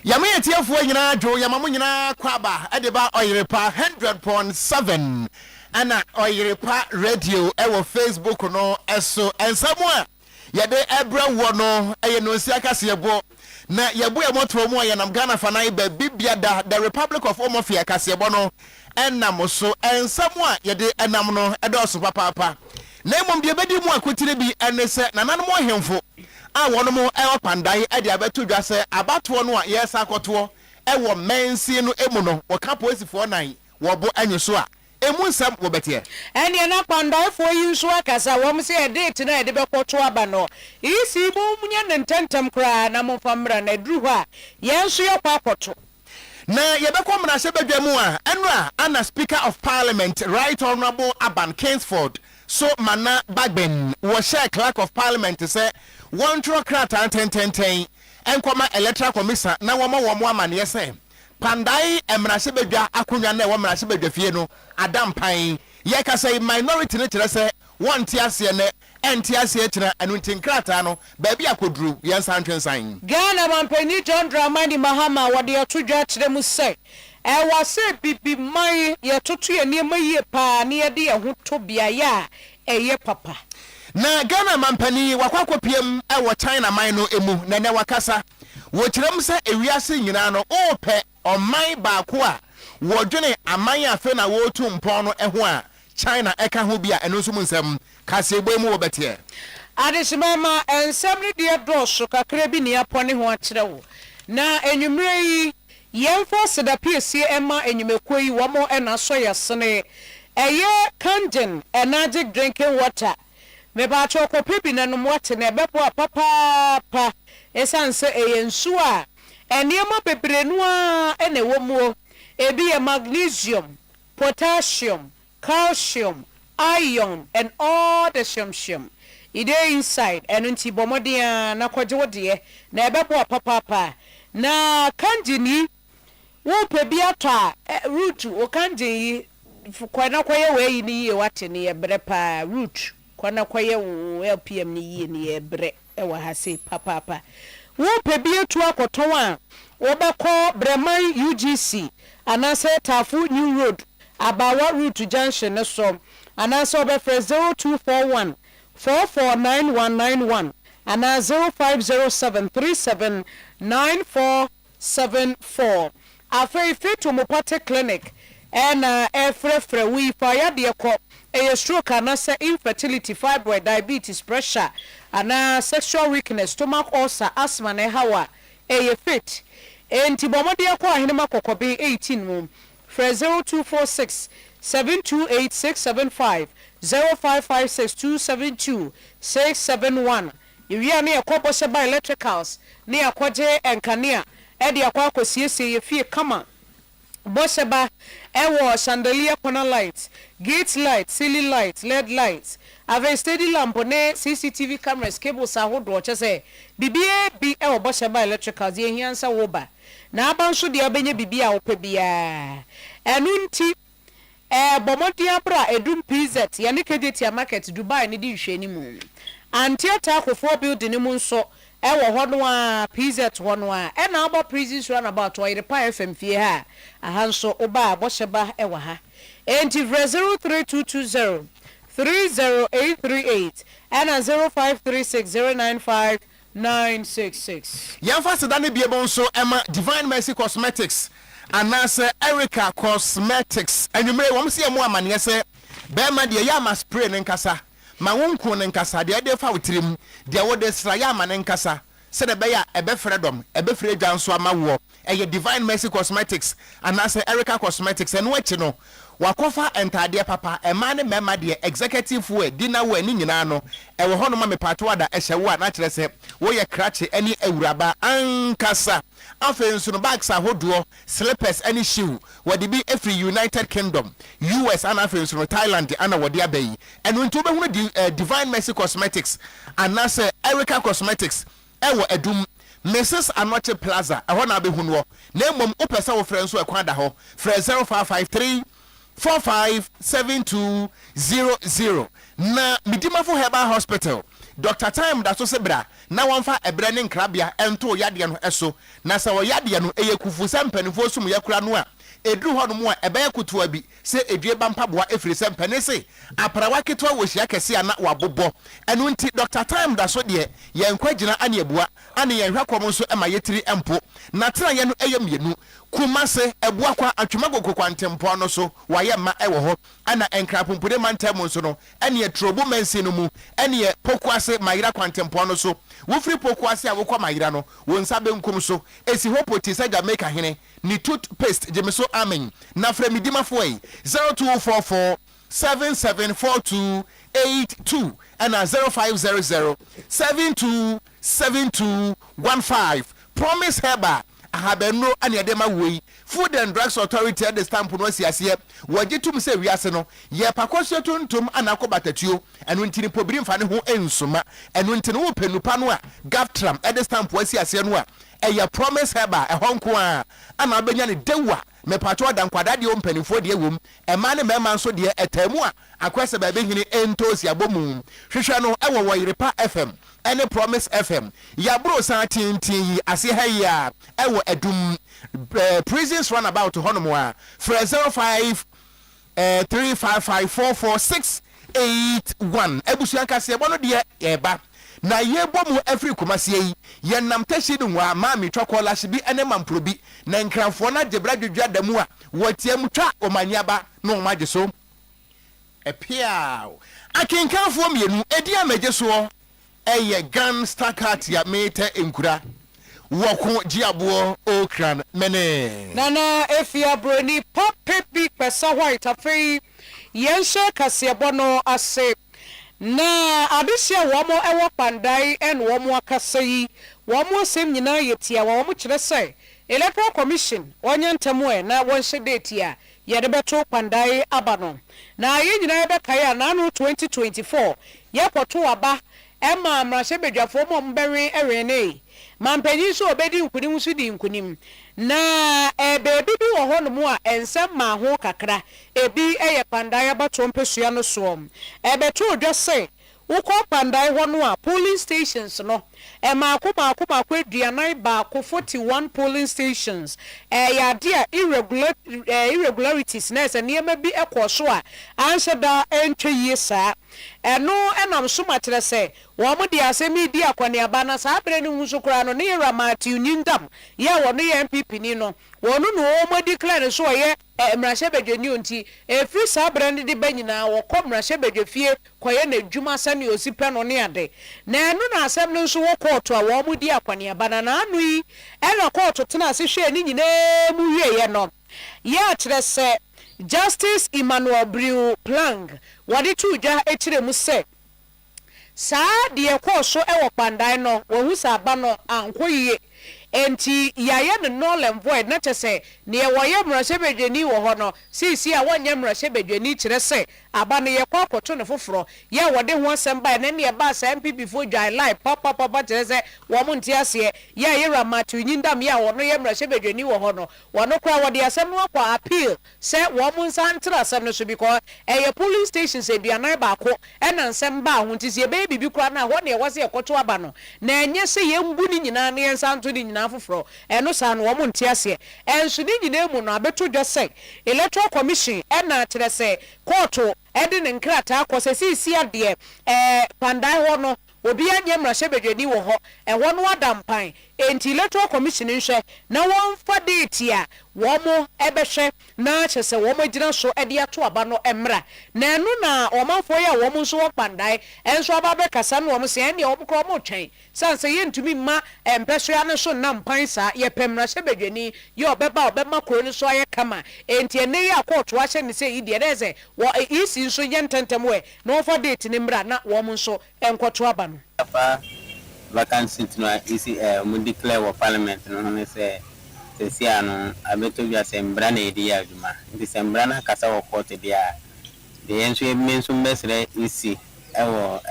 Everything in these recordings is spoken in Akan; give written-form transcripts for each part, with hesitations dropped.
Yamaya Tiafo nyina jo yamamu nyina kwaba edeba Oyerepa 100.7 ana Oyerepa radio ewo Facebook no eso ensamwa yade ebra wo no eye no nsi akase yebo na yebo e moto mu ayanam Ghana fanai ba bibia da the Republic of Omofia akase yebo no enam so ensamwa yade enam no edoso papa na emom de bedi mu akotire bi enese nananum ohemfo a wono mo e pandai e de abeto dwa se abato no a yesa akoto e wo mensi no emu no wo ka posifo nan wo bo anyeso a emu nsam wo betie ene na pandai fo yi nso akasa wo mo se e date na e de bekoto aba no isi bo munya ne ntentem kra na mo famra na duru ho a yenso ye papoto na yebekọ mra se badwa mu a enu a ana Speaker of Parliament Right Honorable Aban Kingsford so mana bagben wo share clerk of parliament say one tro krata 10 enkoma electoral commission na wo mo amane say pandai emrase badwa akonwa na wo mrase badwa fie no adam pan ye ka say minority ne kire say won ti ase ne enti ase kire anu tin krata no ba bia koduru ye san twensan Ghana mampani John Dramani Mahama wode otodwa kire mu say e wase bibi mai ye totu ye niema ye pa ne ye de ye ho to biaya eye papa na Ghana mampani wakwakopiem e wo China man no emu na ne wakasa wo kirem se ewiase nyina no ope oman ba ko a wo dwene aman afe na wo tu mpon no ho a China eka ho bia eno so munsem kasegbo mu wo betie adishimama ensem ne de doso kakra bi ne apone ho akire wo na enwumre yi yemfo seda piesie ema enyumekwo yi wo mo ena so yesene eye kangen energy drinking water me ba choko pebi na no water na ebepo papa esanse eyensu a eniema bebrenu a ene wo mu ebi ye magnesium potassium calcium iron and all the sham ide inside enunti bomodia na kwaje wode na ebepo papa na kanjini wo pebi atwa root o kanjini kwana kwaye we ni ye wate ni ebrepa root kwana kwaye LPM ni ye ni ebre e wa hase papa wo pebi etu akoton a wo beko breman UGC anase tafu new road abawa route junction ne so anase obefre 0241 449191 ana 0507379474 afei fitu mopate clinic ena efrefre we fire de ko e stroke anase infertility fibroid diabetes pressure ana sexual weakness stomach ulcer asthma na hawa e fit enti bomode ko ahene makokobe 18 mum 0246 728675 0556272671 iwia ne yakobo se by electricals ne yakwaje enkanea e de yakwa akosiesie ye fie kama Boseba ewo chandelier corner lights, gate lights, ceiling lights, LED lights, ave steady lamp ne CCTV cameras, cables ahodo chese bibie bi ewo boseba electricals ye hiansa woba na abanso de obenye bibia opebia enunti bomodi abra edum PZ ya ne kedetia market Dubai ne di hwe ni mu antiata akofo building mu nso ewo hono a PZ hono a na abo prisons run about Oyerepa FM fie ha ahanso oba bosheba ewo ha enti 03220 30838 and 0536095966 yamfa sedane biebon so ema Divine Mercy Cosmetics anase Erica Cosmetics enwumre wom se emu amane se be ma de ya ma spray ne nkasa ma wonku ne nkasa de de fa wotrim de wo de sra ya ma ne nkasa se de be ya ebe fredom ebe fre dwanso ama wo eye Divine Mercy Cosmetics anase Erica Cosmetics eno achi no wakofa entade papa ema ne mema de executive we dina we ni nyina no ewo hono ma mepato ada ehye wo na kire se wo ye krache eni awuraba ankasa afensu no bags ahodo slippers any shoe wodi bi every United Kingdom US and afensu no Thailand ana wodi abayi eno nto be hunu Divine Mercy Cosmetics anase Erica Cosmetics ewo edum Mrs. Anoche Plaza ehona na be hunu wo na mom opesa wo frɛ nso ekwa da ho frɛ 0553 457200 na Midimafo Herbal Hospital Dr. Time da so sebra na wonfa ebre ne nkrabia ento yade no eso na se wo yade no eyekufu sempanifo sum yakura no a edru ho no mo a ebeye kutoa bi se edue bampa boa efiri sempane se aparawa ketwa wo hia kese ana wabobbo eno nti Dr. Time da so de ye nkwagina ane ebua ane ye hwakom so ema yetiri empo na tena ye no eyemienu kumase ebua kwa atwemagogo kwa ntempo no so waye ma ewo ho ana enkrapompude mantemo so no ene ye trobo mansi no mu ene ye pokuase mayira kwa ntempo no so wo free pokuase a wo kwa mayira no wo nsa benkum so esi hopoti sa Jamaica hene ni toothpaste jemeso amen na fra midima foi 0244 774282 and 0500 727215 promise heba ahabenro ane edema wei Food and Drugs Authority at the stamp no asiase wajitum se wiase no ye pakosio tuntum anako batatuo eno ntini pobrim fa ne ho ensuma eno ntini wo penupa no a gaftram at the stamp asiase no a eya promise heba ehonko a ana abenya ne dewa me pato adankwada de ompanifo de ewom ema ne mema nso de etamu a akwese ba behini entosi abomu hwehwe no ewo Oyerepa FM ene Promise FM ya bro sa tintin ase ha ya ewo edum prisons run about honomo a 05 3554461 ebusuanka se ebo no de eba na ye bomu every kumasie yi ye nam tashi ni wa ma mi twakola shibi ene mamprobi na nkranfo na debra dwedwa damu a wotiam twa omanyaba no omaje so epiao akinkanfo mienu edi amaje so eye gan stakat ya mete enkura woko jiabo okran mene nana efia broni pop pepi pesa white afei yense kasebo no ase na adesia womo ewo pandai en womo akasa yi womo sem nyina yetia womo kire sai electoral commission onye ntemo na wonhye date ya yede beto pandai abano na ye nyina be kai na no 2024 ye poto aba ema amrahye bedwafo mo mbere ewene mampanyi so obedi nkunim so di nkunim na bebi bi wo ho no mu a ensem ma ho kakra ebi eye pandai abato mpesua no so beto odwose ukọ pandai ho no a polling stations no ma akoma aduanan ba ko 41 polling stations ya dia irregularities na se niema bi ekoso a anheda entwe yesa eno enam so matere se wo mo dia se mi di akwane aba na sa abere ni hunso kura no ne ramati unyindam ya wo no ye MPP ni no wo no mo declare so ye mrahye bedwani onti efri sa abere ni de banyina wo ko mrahye bedwafie koye na dwuma sane osipe no ne ade na eno na asem no so wo court a wo mo di akwane aba na anu yi eno court tena se hwe ni nyina mu wie ye no ya kire se Justice Emmanuel Briu Plang wadi tuja etire mu se saa de ekoso ewo pandai no wo hu sa ba no ankoyie enti yaye no null and void na chese ne woye mrahye bedwani wo ho no sisi a wonye mrahye bedwani kire se aba ne ye kwakoto ne foforo ye wode ho asem ba ne ne ba sa MPP fo dwan live papa kire se wo mo nti ase ye ramatu nyindam ye wo no ye mrahye bedwani wo ho no wo no kwa wode asem no kwa appeal se wo mo nsa ntra asem no so because ye police stations eduanan ba ko ena nsem ba ho nti se be bibi kura na ho ne ye wose ekoto aba no na enye se ye mbu ni nyina ne nsa nto ni nyina foforo eno sa no wo mo nti ase enso ni nyina mu no abeto dwose electoral commission ena kire se court edi ne nkrata akose sisi ade pandai ho no obi anye mrahye bedwani wo ho ho no adampan enti electoral commission nhwe na won fa date a wo mo ebehwe na chese wo mo gina so ede ato aba no emra na enu na omanfo ya wo mo nso wo pandai enso aba be kasa no wo mo se ene wo kro mo twen sanse ye ntumi ma empesua ne so na mpan sa ye pemrahye bedwani ye obema kro ni so aye kama enti ene ya court wa hye ne se ide deze wo isi nso ye ntentem we na wo fa date ne mra na wo mo nso enkoto aba no vacancy to isi mu declare wa parliament no say sia no abeto bia sembra na edi aduma ndi sembra na kasa wa court dia de enso emenso mesre isi ewo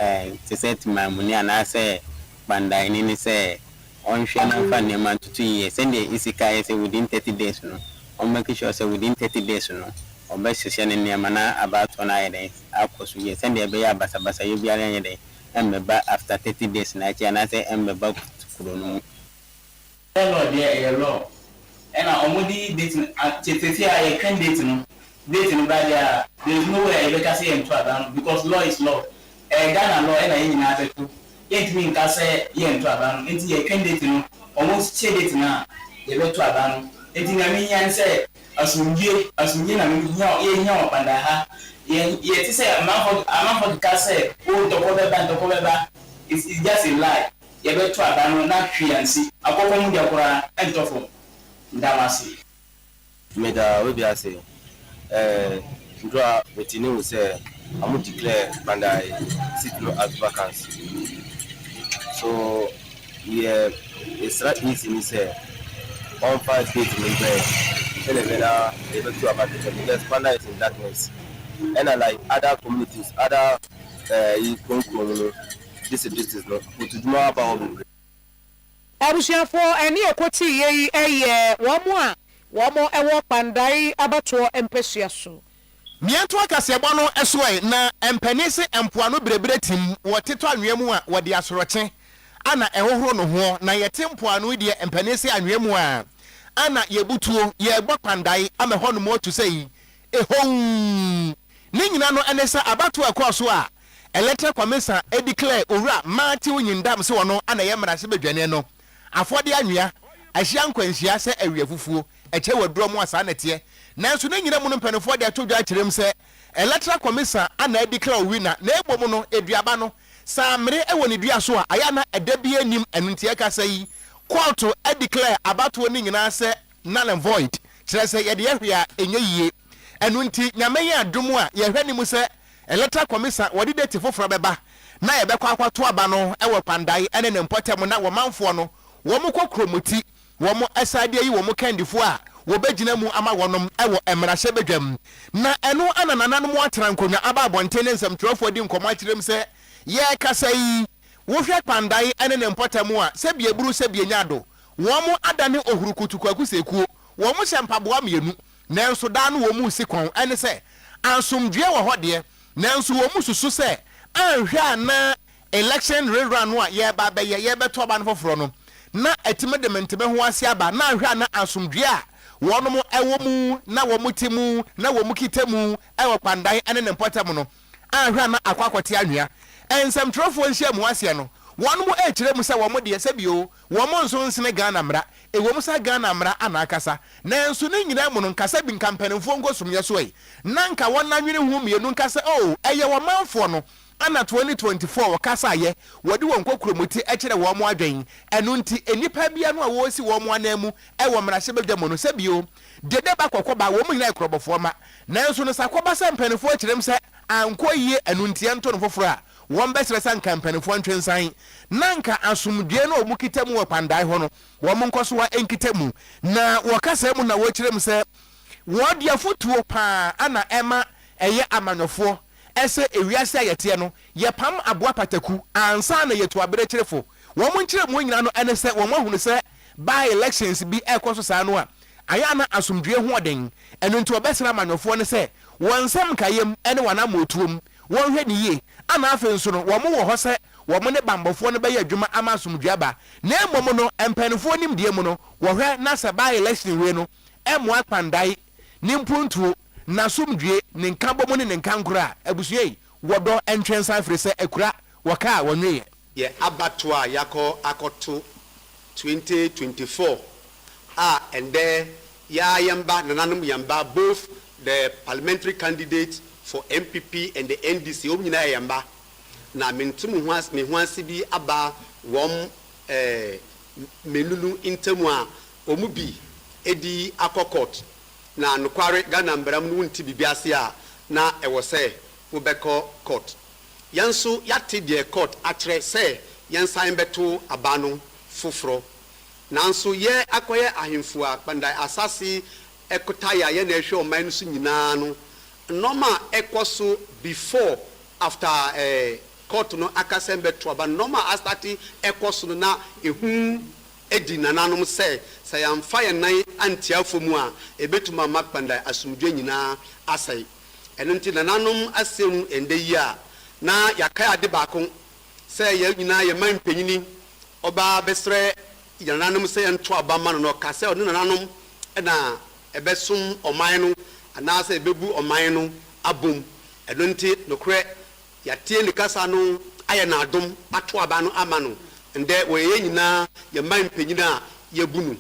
te set mamuni ana say bandai ni say onhwe na fa ne man tutu ye send isi kai say within 30 days no on make sure say within 30 days no obesisi ne ne mana about on ide akoso ye send e be ya basabasa ye bia ran ye de embeba after 30 days na chi na say embeba kuro no law there law and omudi date cheteti a can date no by there is no way you can say into adan because law is law Ghana law and I nyina beto it mean ka say ye into adan enti ye can date no almost che date na ye beto adan enti na me yan say asumje na me ye nya opanda ha ye ti say amount for ka say o dokobeba it's just a lie ye beto adan na hwiansi akoko mu dia kora entofo ndamasi meda we bia say ndra wetini we say amu declare bandai sit no as vacancy so yeah it's not easy me say on 5 days in there and able to about it because panda is in darkness and like other communities other this is not to do more about abusiafo eni ekoti ye womo ewo pandai abato empesua so miento akasebo no esoe na empanise empoano brebre tim woteto anwemu a wode asoroche ana ehohoro no ho na yete mpoano de empanise anwemu a ana yebutuo yegbo pandai ameho no motu sei ehon ni nyina no enesa abato akoso a electric commission declare owura mati unyindam se wono ana ye mrase bedwane no afode anwea ahia nkwanhia se awie fufuo eche waduro mu asa nete nanso ne nyina mu no mpanefo de atodwa akirem se electoral commission ana declare winner na egbo no eduaba no samre ewo ne dua so a aya na edabi anim enuntie ka sai court declare abato ne nyina se null and void kire se ye de yehwe enye yie enunti nyame ye adom a yehwe ni mu se electoral commission wodi date foforo beba na ye bekwa akwato aba no ewo pandai ene ne mpotem na wo manfo no wo mu kokromoti wo mu asade yi wo mu kandifo a wo begina mu ama wonom ewo emrahye bedwam na eno ananana no mu atran konwa aba abonte ne nsam trofo di nkomo akirem se ye kasa yi wo hwe pandai ene ne mpotem a se bie buru se bie nyado wo mu adane ohurukutuku akusekuo wo mu sempaboa mienu nanso da no wo mu sikon ene se ansomdwe wo hode nanso wo mu susu se anhwa na election rerun no a ye ba be ye beto ba no foforo no na etimedement be ho ase aba na anhwa na ansomdwe a wono mo ewo mu na wo mu timu na wo mu kitemu ewo pandai ene ne mpotam no anhwa na akwakote anwea ensam trofo nhia mu ase no wono mo ekire mu se wo mo de se bio wo mo nso nsene Ghana mra ewo mu sa Ghana mra ana akasa na nso ne nyina mu no nkasa bi nkampanimfo ngosumye so yi na nka wona nwene hu mienu nkasa eye wo manfo no ana 2024 wakasa ye wodi won kokromoti ekire wo mo adwen enu nti enipa bia no a wo si wo mo anamu wo mrahye bedwamo no sebio dede ba kokoba wo mo nyina ekrobofo ma nanso no sakoba se mpanifo ekirem se anko yie enu nti ento no foforo a won besere san kampanifo ntwensan nanka asumdwe no mu kitamu wo pandai ho no wo mo nkoso wa enkitamu na wakasa mu na wo ekirem se wo dia fotuo pa ana ema eye amanofo ese ewiase ayete no ye pam aboa pataku ansa na yetu abere kirefo wo mo nkire mo nyina no ene se wo mo hunu se by elections bi ekoso saa no a aya na asomdwe ho oden eno nti obesera manofo ne se wonsam kayem ene wana motuom won hwe ni ye ana afi nso no wo mo wo ho se wo mo ne bambofo ne be ya adwuma ama asomdwe aba na emom no empanifo nim die mu no wo hwe na se by election we no emo akpandai nimpuntuo na sumdwe ne nkambo ne nkankura abusue wodo entrensa frese akura waka wonwe ye abatwa yako akoto 2024 and there ya yamba nananum yamba both the parliamentary candidate for MPP and the NDC omnyina yamba na mentum hwansi bi aba wom menunu intemu a omubi edi akokot na nokware Ghana mbram no nti bibiase a na ewo se wo beko court yanso yate de court akere se yansan beto abano foforo nanso ye akoye ahemfu a pandai asase ekotaya ye na ehwe oman no so nyina no normal ekoso before after court no akasembe to aba normal astati ekoso no na ehun edi nananom se sayam fire nan antiafo mu a ebetuma makpanda asumdwe nyina asai eno nti nananom asem ende yi a na yakaya de baako sɛ yɛ nyinaa yɛ man panyini ɔbaa bɛsrɛ yɛnanom sɛ yɛnto aba ma no na ɔka sɛ ɔne nananom ɛna ɛbɛsom ɔman no anaasɛ ɛbɛbu ɔman no abom ɛno nti nokorɛ yɛatie ne kasa no ayɛ n'adom ato aba no ama no ndɛ wɔyɛ nyinaa yɛ man panyini a yɛbu no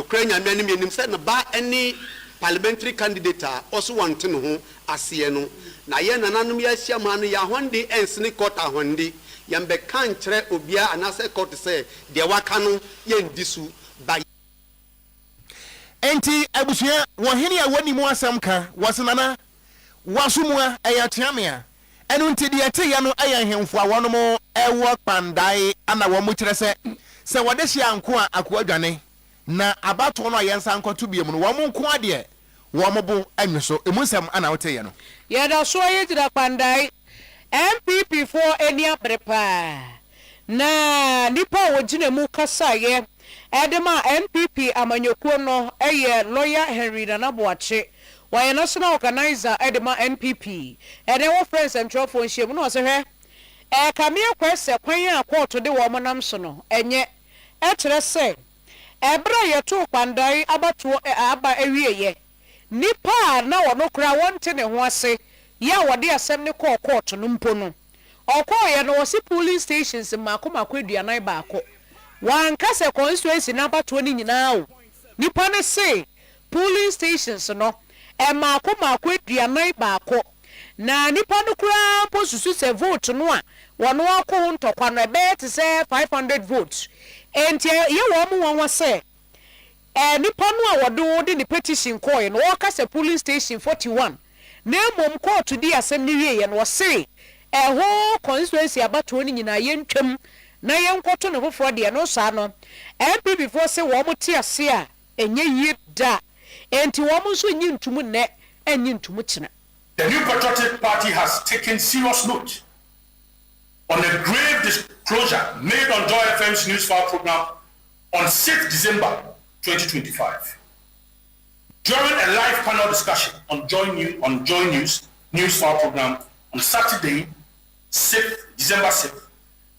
nokorɛ nyame anim yɛnim sɛ ne ba ne parliamentary candidate a ɔso wɔnte ne ho aseɛ no na yɛ nananom yɛahyia ma no yɛahɔnde ɛnsene court ahɔnde yɛmbɛka nkyerɛ obia anaasɛ court sɛ deɛ waka no yɛndi so ba enti abusua wɔhene a wɔni mu asɛm ka wɔsenana waso mu a ɛyɛ teamea ɛno nti deɛ ɛteyɛ no ɛyɛ hemfo a wɔnom ɛwɔ kpandae ana wɔn mu kyerɛ sɛ wɔde hyia nko a akoa dwane na abatoɔ no a yɛnsa nkɔto biem no wɔn nko adeɛ wɔn bo anwi so emu nsɛm ana wɔteyɛ no yɛda so yɛ gyina kpandae MPP for any aprepa na nipa wɔgyina mu kasaeɛ ɛdema MPP amanyokuo no ɛyɛ lawyer Henry Nanaboache wɔyɛ national organizer ɛdema NPP ɛdɛ wɔ friends and trofo nhyiam no ɔsɛ hwɛ kamea kwɛsɛ kwan a court de wɔn nam so no ɛnyɛ ɛkyerɛ sɛ ɛbra yɛto kpandae abatoɔ aba awieyɛ nipa na wɔno kora wɔnte ne ho ase ya wɔde asɛm ne kɔɔ court no mpo no ɔkɔɔyɛ no wɔsi polling stations mako aduanan baako wanka sɛ constituency na abatoɔ ne nyinaa o nipa ne se polling stations no mako aduanan baako na nipa no kura mpo susu sɛ vote no a wɔno akɔ ho ntɔkwa no ɛbɛyɛ te sɛ 500 votes enti yɛ wɔn mu wɔn sɛ nipa no a wɔde ne petition kɔɔ no wɔka sɛ polling station 41 na mom court di asɛm ne wie yɛ no wɔse ɛho constituency abatoɔ ne nyinaa yɛntwam na yɛnkɔto ne foforɔ deɛ no saa no MPP foɔ se wɔn te ase a ɛnyɛ yie da enti wɔn nso nyi ntumu nnɛ ɛnyi ntumu kyena. The New Patriotic Party has taken serious note on a grave disclosure made on Joy FM's News File program on 6th December 2025. During a live panel discussion on Joy News File program on Saturday, 6th December 6th,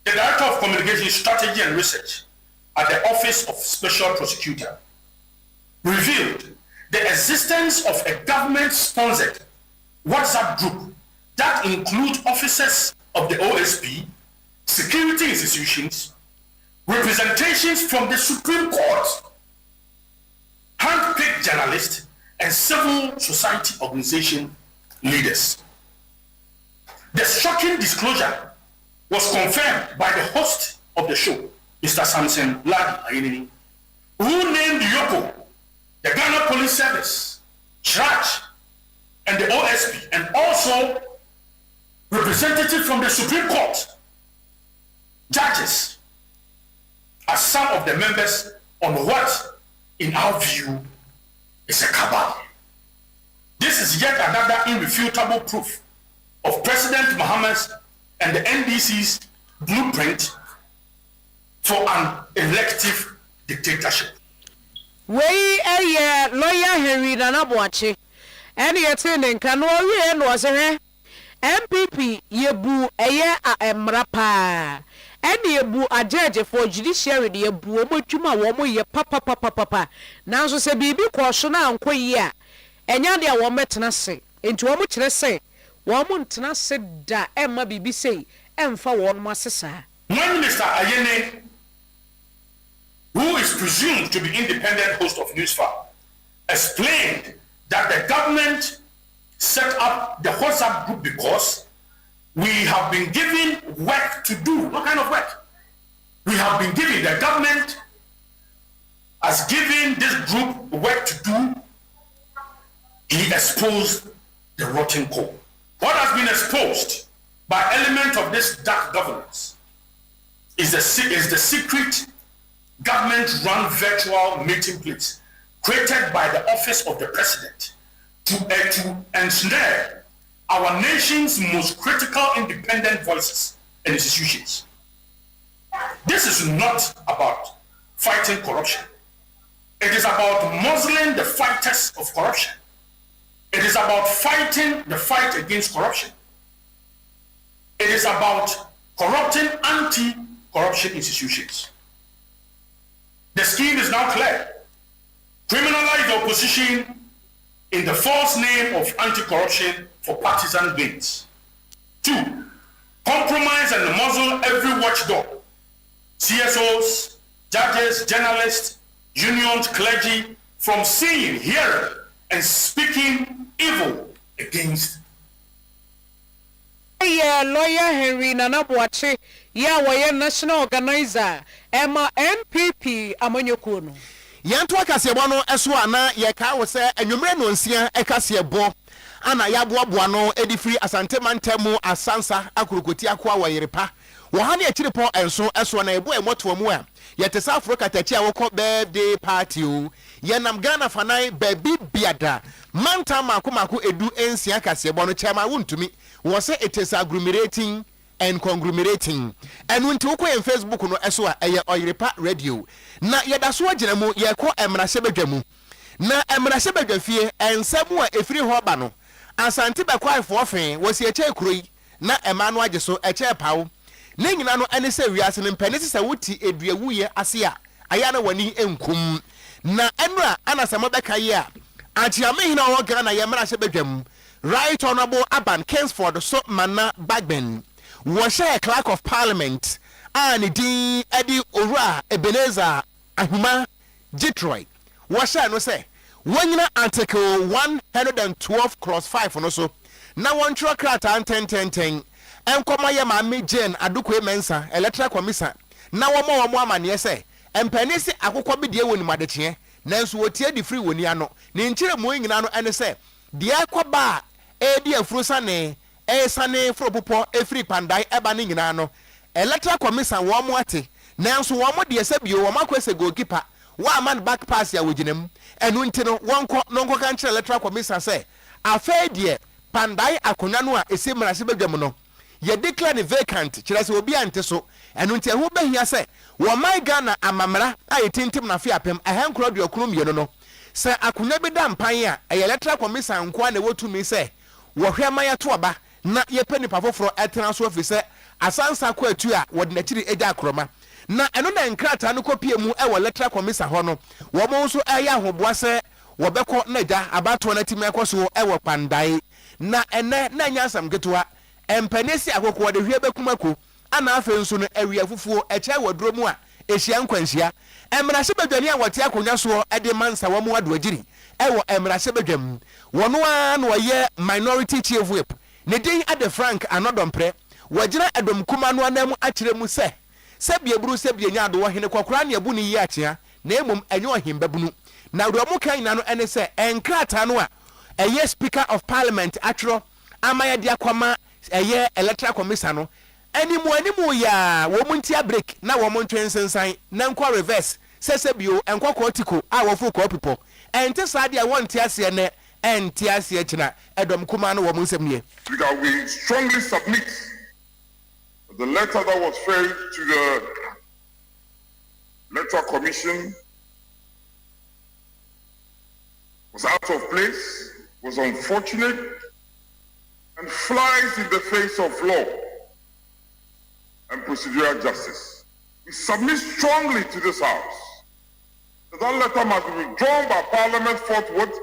the Director of Communication Strategy and Research at the Office of Special Prosecutor revealed the existence of a government-sponsored WhatsApp group that includes officers of the OSP, security institutions, representations from the Supreme Court, hand-picked journalists, and civil society organization leaders. The shocking disclosure was confirmed by the host of the show, Mr. Samson Ladi Ayinini, who named Yoko, the Ghana Police Service, Church, and the OSP, and also representatives from the Supreme Court, judges, as some of the members on what, in our view, is a cabal. This is yet another irrefutable proof of President Mohammed's and the NDC's blueprint for an elective dictatorship. Wei lawyer Henry Nanaboache and yet in Kano was a MPP yebu emrapa and yebu a judge for judiciary yebu omojuma womo ye papa now so say bibi kwashona anko ye enya de wo metena se enti wo mo kire se wo mo ntena se da emma bibi sei emfa wo no asesa. When Minister Ayene, who is presumed to be independent host of Newsfile, explained that the government set up the WhatsApp group because we have been given work to do. What kind of work? We have been given, the government has given this group work to do. He exposed the rotten coal. What has been exposed by element of this dark governance is the secret government-run virtual meeting place created by the office of the president to ensnare our nation's most critical independent voices and institutions. This is not about fighting corruption. It is about muzzling the fighters of corruption. It is about fighting the fight against corruption. It is about corrupting anti-corruption institutions. The scheme is now clear. Criminalize the opposition in the false name of anti-corruption for partisan gains. 2, compromise and muzzle every watchdog, CSOs, judges, journalists, unions, clergy, from seeing, hearing, and speaking evil against. Yeah, lawyer Henry Nanabuache, yeah, national organizer, Emma MPP, Amanyokuno. Yanto akasiebo no eso ana ye ka wo se enwumre no nsia ekasiebo ana yaboaboa no edifiri asante mantemu asansa akurukoti akwa Oyerepa wo ha na ekiripo enso eso na ebo emoto mu a yetesa Africa tachi a woko birthday party o yenam Ghana fanai baby biada manta makomako edu ensia akasiebo no chema wontumi wo se etesa agglomerating and conglomerating and when to in Facebook no eso a Oyerepa radio na yeda so agina mu ye ko emrahye badwamu na emrahye badwafie ensemu a efiri ho ba no asante bekwai fofen wosi eche kuroi na ema no age so eche pawo ne nyina no ene se wiase ne mpane se wuti eduawuye ase a aya na wani enkum na enra anasema beka ye a achiame hina wo Ghana ye emrahye badwamu right honorable Aban Kingsford so mana Bagben was a clerk of parliament and the Eddie Ora Ebenezer Ahuma Jitroy was no say when article 112/5 no so now one track rat and 10 and come my mammy Jane Adukwe Mensa electoral commission now one more man yes say and penisi akokwa be die woni madechie nanso wotie di free woni ano ne nchire mo nyina no ene say die akwa edi afrusa ne esane fropopo efri pandai eba ne nyina no electoral commission wo mo ate nanso wo mo de esebio wo makwese goalkeeper wa man back pass ya woginem enu nti no wonko nonko kan kire electoral commission say afedie pandai akonya no a esi mrase badwam no ye declare ne vacant kire se obi ante so enu nti ho behia say wo man Ghana amamra a yetintim na fe apem ahenkro de okrum ye no say akonya bi da mpan a electoral commission nko na wotumi say wo hwe maya to aba na ye pani pafoforo etena so afise asansa kwa atu a wode na chiri eja akroma na eno na nkrata no kopie mu e wo electoral commission ho no wo mo nso eya hoboa se wo beko na eja abato na timi ekoso e wo pandai na ene na nya asam getoa empanesi akoko de hwe bekumako ana afa nso no awia fufuo eche wadro mu a ehia nkwanhia emrahye badwani a wote akonya so e de mansa wo mu ado agiri e wo emrahye badwam wono a no ye minority chief whip ne din ade Frank anodompre wagina edom kuma no anam akire mu se bieburu se bienya ado hene kwakora ne abu ne yi akea na emom enye ohimbabunu na do mu kan na no ene se enkrata no a eye speaker of parliament atro amaya dia kwama eye electoral commission no animu ya wo muntia break na wo montwensensan na nkwa reverse se bio enkwa kotiko a wo fu ko pipo ente sa dia won tiase ne entiase china edom kuma no wo munsem ye. We strongly submit the letter that was filed to the Electoral Commission was out of place, was unfortunate, and flies in the face of law and procedural justice. We submit strongly to this House that letter must be withdrawn by Parliament forthwith,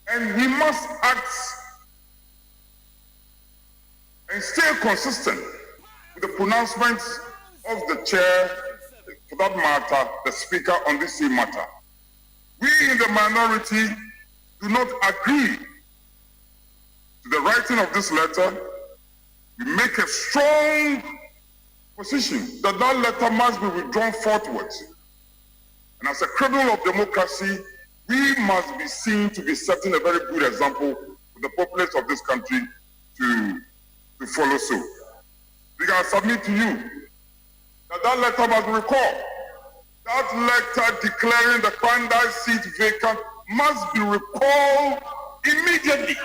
and we must act and stay consistent with the pronouncements of the chair, for that matter, the speaker on this same matter. We in the minority do not agree to the writing of this letter. We make a strong position that letter must be withdrawn forthwith. And as a criminal of democracy, we must be seen to be setting a very good example for the populace of this country to follow suit. We can submit to you that letter must be recalled. That letter declaring the Pandai seat vacant must be recalled immediately.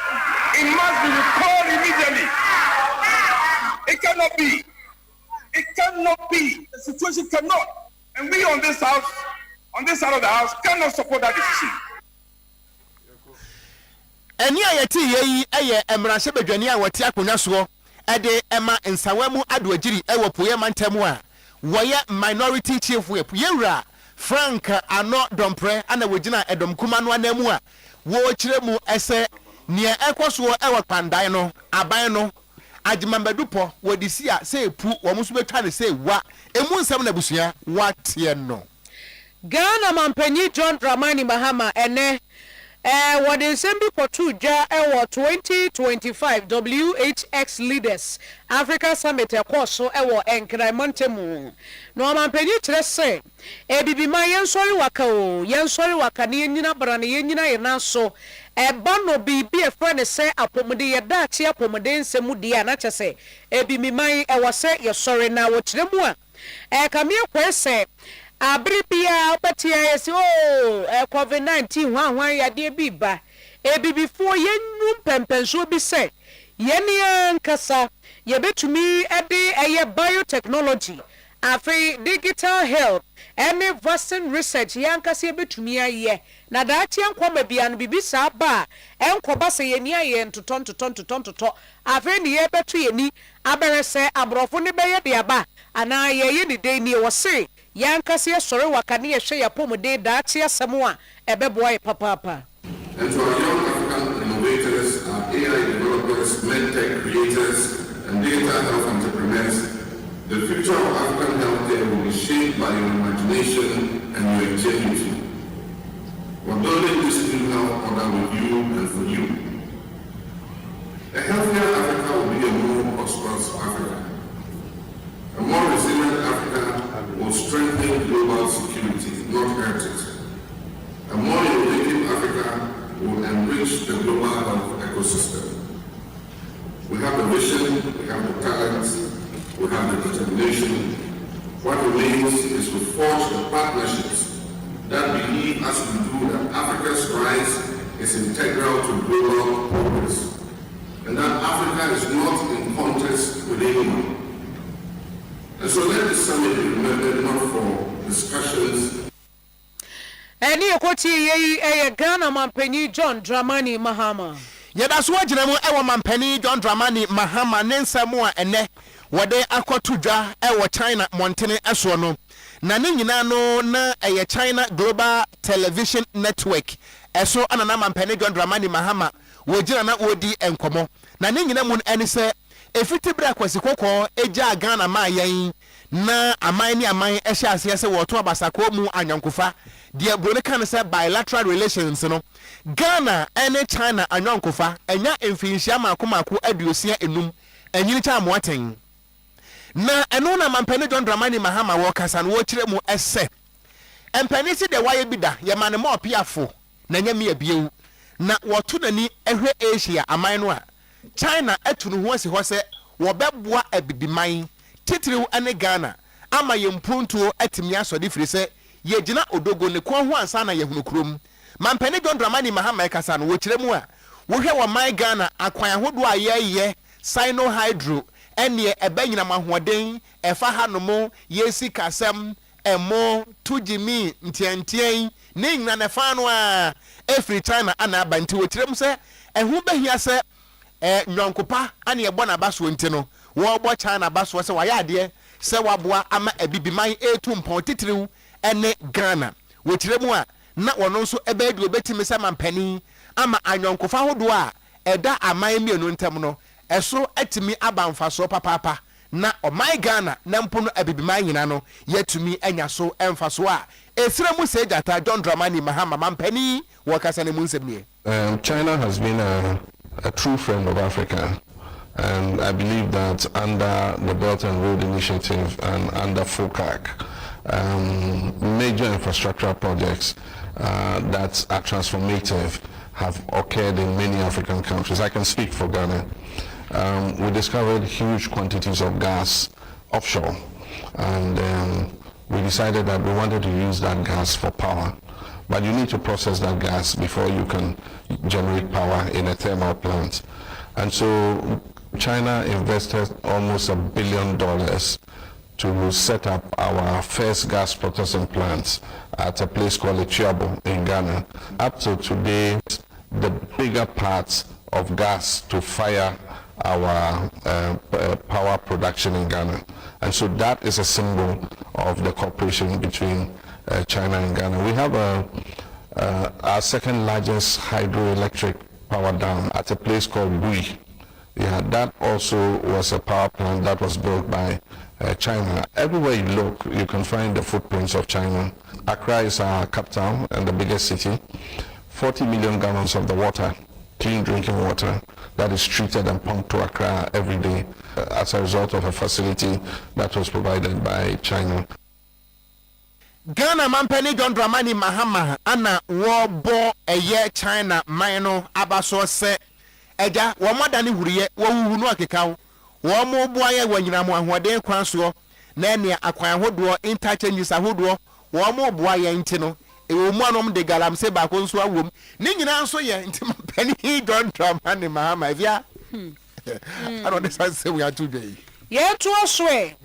It must be recalled immediately. It cannot be. It cannot be. The situation cannot. And we on this house, on this side of the house, cannot support that decision. Eni ayeti yeyi eye emrahye badwani a wote akonya so ede ema nsawemu adwagiri ewo poye mantemu a woye minority chief whip yewra Frank ano dompre ana wogina edom kuma no anamu a wo kiremu ese ne ekoso ewo pandan no aban no agimambadupo wodisi a se epu wo muso betwa ne se wa emu nsam na busua watie no Ghana mampanyi John Dramani Mahama ene what is Sembi Potuja 2025 WHX Leaders Africa Summit ekoso ewo Enkraimontemu no mampanyi kire se ebibi ma yensori waka o yensori waka ne nyina brane yenyina yenaso eba no bibi efra ne se apomode yeda ache apomode nsemu dia na chese ebibi man ewo se yesori na wo kire mu a kamie kwese abribia opetia yesi COVID-19 hwan yade biba ebibifo yennu pempenso bi se yeni ankasa yebetumi ede eye biotechnology afi digital health any vaccine research yankasa yebetumi aye na daati enkoma bia no bibi sa ba enkoba se yeni aye ntotontotontotonto afi ne yebetu yeni aberese abrofo ne beye de aba ana ye ni de ni wo se yankasi sori wakani yehwe yapomode daati asemu a ebeboa papa. And to our young African innovators, our AI developers, medtech creators, and data health entrepreneurs, the future of African healthcare will be shaped by your imagination and your ingenuity. We're building this new health order with you and for you. A healthier Africa will be a more prosperous Africa. A more resilient Africa will strengthen global security, not hurt it. A more innovative Africa will enrich the global health ecosystem. We have the vision, we have the talent, we have the determination. What remains is to forge the partnerships that believe as we do that Africa's rise is integral to global progress, and that Africa is not in contest with anyone. And so let the summit be remembered not for discussions. Eni ekoti ye Ghana mampanyi John Dramani Mahama. Yeda so agina mu ewo mampanyi John Dramani Mahama ne nsemu a ene wode akotudwa ewo China montene eso no. Na ne nyina no na eye China Global Television Network. Eso anana mampanyi John Dramani Mahama wogina na wodi enkomo. Na ne nyina mu eni se efiti bra kwasi kokko eja Ghana ma yen na aman ni aman ehye ase se woto abasako mu anyankofa de bro ne kan se bilateral relations no Ghana and China anyankofa enya emfinhia makomako aduosia enum enyini cha moaten na eno na mampane John Dramani Mahama wo kasa no wo kire mu ese empane si de waye bida ye mane mo opiafo na nya me abiewu na woto nani ehwe Asia aman no a China atunu ho asi ho se wo beboa abibiman titiriw ane Ghana ama yempuntuo atimi asode firi se yegina odogo ne ko ho ansa na yehunu krom mampane John Dramani Mahama kasa no wo kire mu a wo hwe wo man Ghana akwan hodo ayeye sino hydro ene ebanyina mahoden efa hanomo yesi kasem emo tujimi ntiantien ne nyina ne fa no a efri China ana abanti wo kire mu se ehu behia se nyonkopa ane ebo na baso nti no wo bo China baso se wayade se waboa ama abibiman etu mpon titiriw ene Ghana wo kire mu a na wono nso ebedu obetimi se mampani ama anyonkofa hodo a eda aman mienu ntem no eso atimi abamfaso papapa na omai Ghana na mpono abibiman nyina no yatumi anya so emfaso a esira mu se jata John Dramani Mahama mampani wo kasa ne mu nsem nie. China has been a true friend of Africa, and I believe that under the Belt and Road Initiative and under FOCAC, major infrastructural projects that are transformative have occurred in many African countries. I can speak for Ghana. We discovered huge quantities of gas offshore, and we decided that we wanted to use that gas for power. But you need to process that gas before you can generate power in a thermal plant. And so China invested almost $1 billion to set up our first gas processing plants at a place called Oyerepa in Ghana. Up to today, the bigger parts of gas to fire our power production in Ghana. And so that is a symbol of the cooperation between China and Ghana. We have our second largest hydroelectric power dam at a place called Bui. Yeah, that also was a power plant that was built by China. Everywhere you look, you can find the footprints of China. Accra is our capital and the biggest city. 40 million gallons of the water, clean drinking water, that is treated and pumped to Accra every day as a result of a facility that was provided by China. Ghana Mampeni John Dramani Mahama Anna Warbo a year China Mino Abaso se Eja Wamadani Hurie Wunu Akikau Wamo Boya when you know what they quansuo Nania Aqua Hoodwo interchanges a Hoodwo Wamo Boya intino a woman de Galam Seba Consua womb Ningina so ye Penny John Dramani Mahama yeah. I don't say we are today. Yeah, to us way.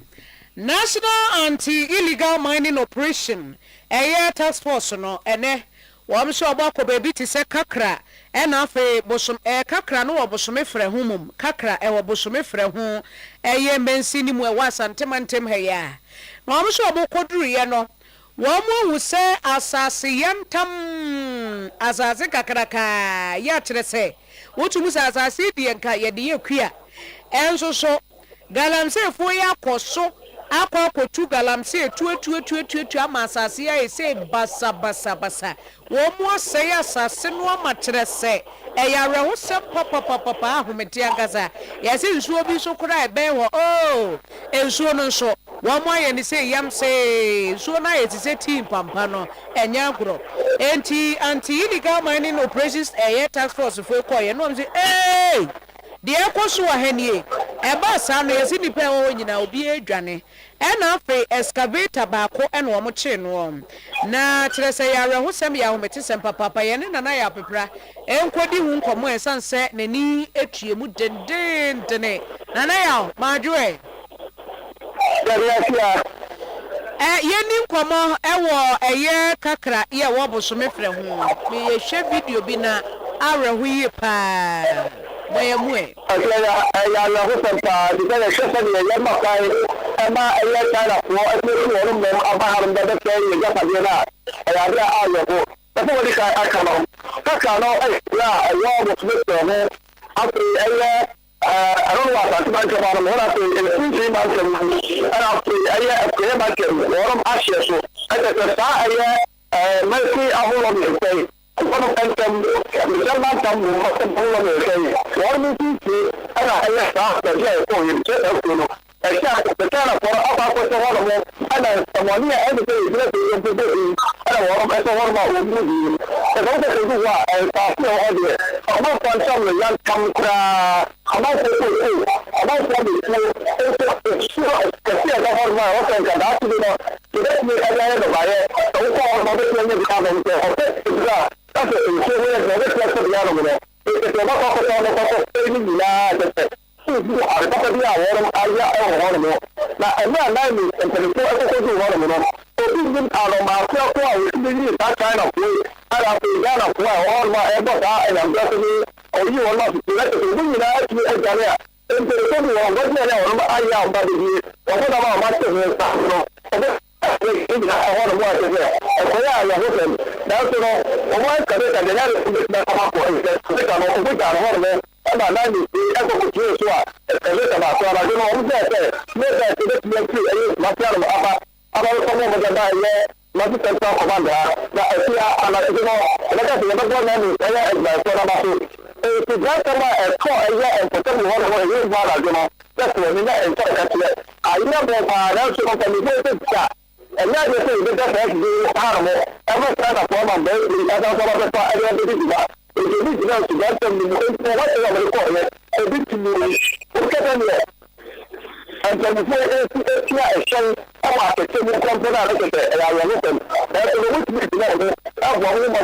National Anti-Illegal Mining Operation, a task force no, ene, wam so abako baby to say kakra, and afe bosom kakra no bosome fre humum, kakra e bosome fre hum, ye mensini mwe wasantentem heya. Wam so abako duru no, wamu wu say asasi yantam, azazi kakraka, ya trese, wutu musa asasi dienka yediye kuya, enso so, galamse foya koso, akwa kotu galamse tu amasase ya say basa wo mo say asase no amatrese e yare ho se papa ahomete agaza ya se nsuo bi so kura e ben ho oh ensuo no so wo mo aye ni say yam say nsuo na ye ti say team pampa no enya agro anti-illegal mining operations task force for koye no am say eh the ekoso ahanie eba sa no yesi nipa wo nyina obi adwane ena afi excavator baako ena wo che no na kyerese yare ho sem ya ho meti sem papa ye ne nana ya pepra enkodi hu nkomo esanse nani etuemu dendendene nana ya madwe yeni nkomo ewo eye kakra ye wo bosome frɛ ho me ye hwe video bi na areho yi pa Boya mwe. Ya la hupa dikana shasa ni ya makai ama ya tara ko asiri wani mu abahar da da kai ya fa dina ya da ayo ko tafi wani ka akano kakano ya yo musmito ne afri ya aron wa ta ban ka ba mu na to in ma ke ana afri ya ke ba ke worum ashe so aka ta ya mai ki ahulo ne kai One them, German come must have pulled away. One is and I start the jail for him. A shot the China for about the one and someone here everything is left to do. I want to one about movie. The other thing is what I thought no idea. About one some young come about that's it. So we have never collected the animal. If you're not talking about the saving the I thought the hour I now, and then and the water. So even out of myself, that kind of way. And I feel that of all my ever and I'm just or you are not let the women actually a Galia. And the one what I am by the what about my I want to work there. I want to that's all. Why can I get that come up with that? We got one of them. And I like the echo to you. So I look about what I don't know. Make that to make you my child about someone with a guy. Not to talk about that. I see, and I don't know. Let us never go down to the if you got a call and for them, what I use, that's what we know. I never that's what I and now you say that that's the animal. Every time I form a baby, I don't know what I want to do. If you need to know to get them, whatever they call it, a bit to me, look at them here. And then before it's a show, I can tell you something out of it. I will listen. That's the way to know. I'm going to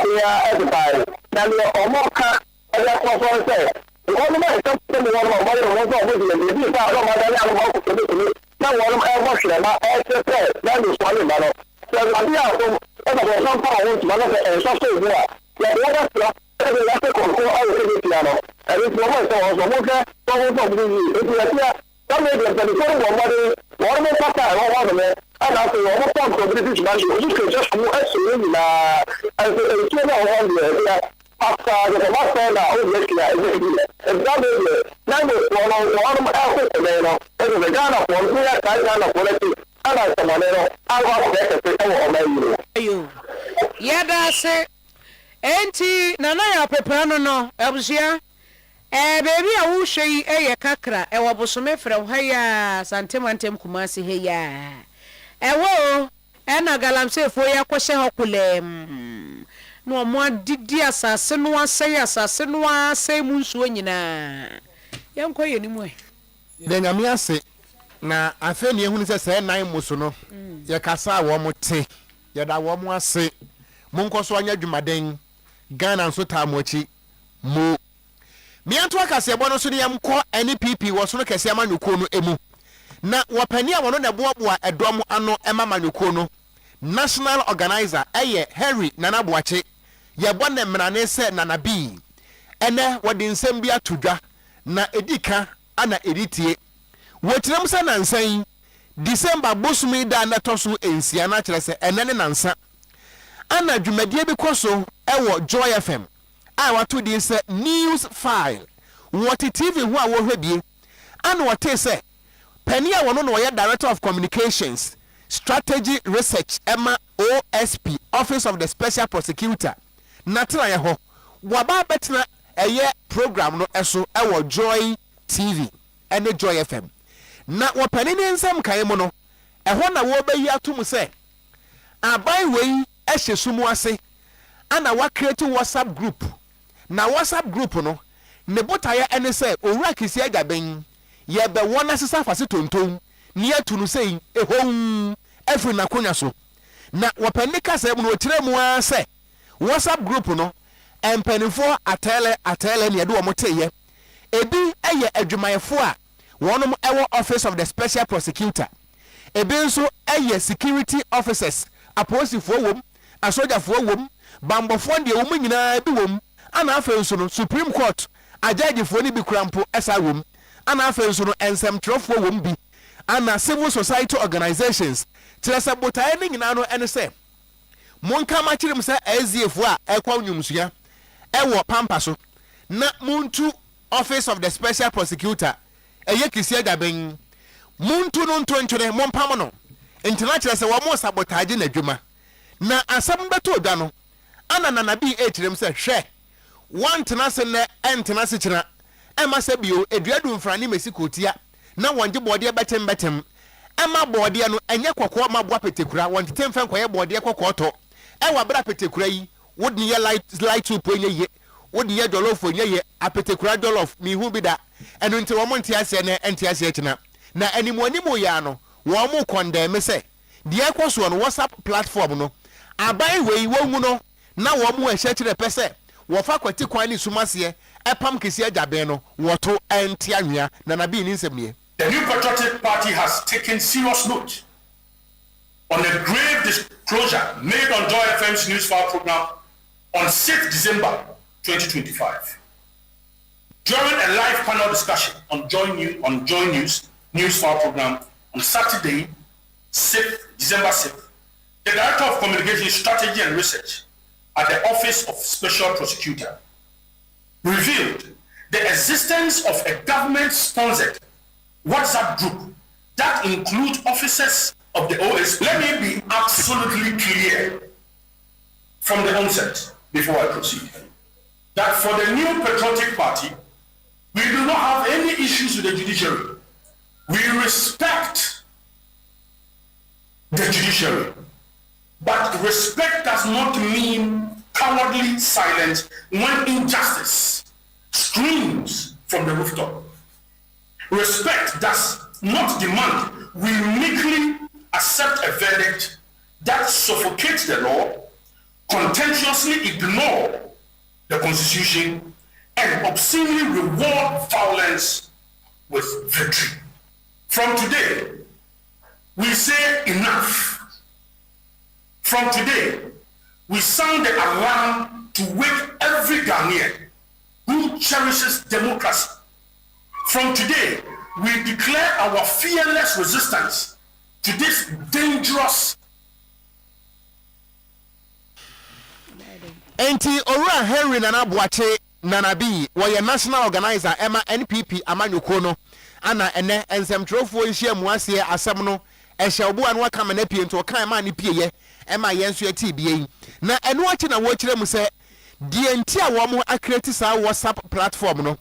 everybody. Now you're almost cut, and that's what I say. The only way to tell me what my mother was not with you, if you thought about that, I don't know what to do. Now, one of my emotions, my answer said, that is why you know. So, I mean, I some power to my and so good. Yeah, that's the control of the piano. And it's no more so okay so it's yeah some of the people who are one more papa one more and after one more from British man you can just move as as a kid on after the master now exactly now one else and the Ghana for here Ghana politics and I someone ayo yada se enti nana ya pepano no abusia baby a wo hwei eye kakra e wobosome frɛ wo haya santentem kumasi heya wo na galamsefo ya kwhye hokulem no mo adidi asase no asase no asai mu nsuo nyina yanko yenimu de nyame ase na afeni ehunu sɛ nan muso no ye kasa wo mote ye da wo mo ase monkoso anya dwumaden Ghana nso ta mochi mo mianto akase ebo no so ne yamkɔ NPP wo so no kase amanyuko no emu na wopani a wono na boaboa edom ano ema manyuko no national organizer eye Henry Nana Boache ye bɔ mrane sɛ Nana B ene wodi nsɛm bi atodwa na edika ana editie wotiram sɛ nansan December bosumi da na toso ensia na kyerɛ sɛ ene ne nansa ana dwumadie bi koso ewo Joy FM a wato di sɛ news file what TV ho a wo hwebie ana wote sɛ pani a wono no yɛ director of communications strategy research Emma OSP office of the special prosecutor natira ye ho waba betina eye program no eso ewo Joy TV ene Joy FM na wopani ne nsɛm kan mu no ɛho na wo bayi atum sɛ abai wei ehye sumu ase ana wa create WhatsApp group na WhatsApp group no ne botaye ene sɛ owura kisi agaben ye be wona sesa fase tonton ne atunu sei ehom efri na konya so na wopani ka sɛ mu no kire mu a sɛ WhatsApp group no empanifo atele ne de wo moteye ebi eye adwumayefo a wonom ewo office of the special prosecutor ebi nso eye security officers aposifo wom asojafo wom bambofo de wo nyina bi wom ana afa nso no Supreme Court ajagefo ni bi krampo esa wom ana afa nso no ensemtrofo wom bi ana civil society organizations tirasa botae ni nyina no ene se monka ma kirim se aziefo a ekwa nyumsua ewo pampa so na muntu office of the special prosecutor eye kisia daben muntu no ntontwene mompam no ntina kire se wo mo sabotage na dwuma na asam beto dwa no ana Nana bi etirem se hwe wantena se ne entena se kira ema se bio eduadu mfrani mesikotia na wonje bode betem ema bode no enye kokko ma boa petekura wonte mfa nkoye bode kokko to ewa bra petekura yi wodi ye light soup enye ye wodi ye jollof enye ye apetekura jollof mi hu bi da eno nti wo monte ase ne ente ase kina na animu ya no wo mo condemn se de ekoso no WhatsApp platform no abai wei wonwu no na wo mo ehye kire pese wo fa kwati kwan ni sumase epam kesi ajaben no woto ente anwea na na bi ni nsem. The New Patriotic Party has taken serious note on a grave disclosure made on Joy FM's News File program on 6th December 2025. During a live panel discussion on Joy News File program on Saturday, December 6th, the Director of Communication Strategy and Research at the Office of Special Prosecutor revealed the existence of a government-sponsored WhatsApp group that includes officers of the OSP. Let me be absolutely clear from the onset before I proceed that for the New Patriotic Party, we do not have any issues with the judiciary. We respect the judiciary, but respect does not mean cowardly silence when injustice screams from the rooftop. Respect does not demand we meekly accept a verdict that suffocates the law, contemptuously ignore the Constitution, and obscenely reward violence with victory. From today, we say enough. From today, we sound the alarm to wake every Ghanaian who cherishes democracy. From today, we declare our fearless resistance to this dangerous. Enti Ora Henry Nana Boache Nanabi, were national organizer Emma NPP Amanyuko no, ana ene ensem ishia muasie asem no, eshabu anwa kama nepi into okan ma ni pie Emma yensu eti bie. Na eno achi na wo kire mu se die nti a wo mo acreate sa WhatsApp platform no.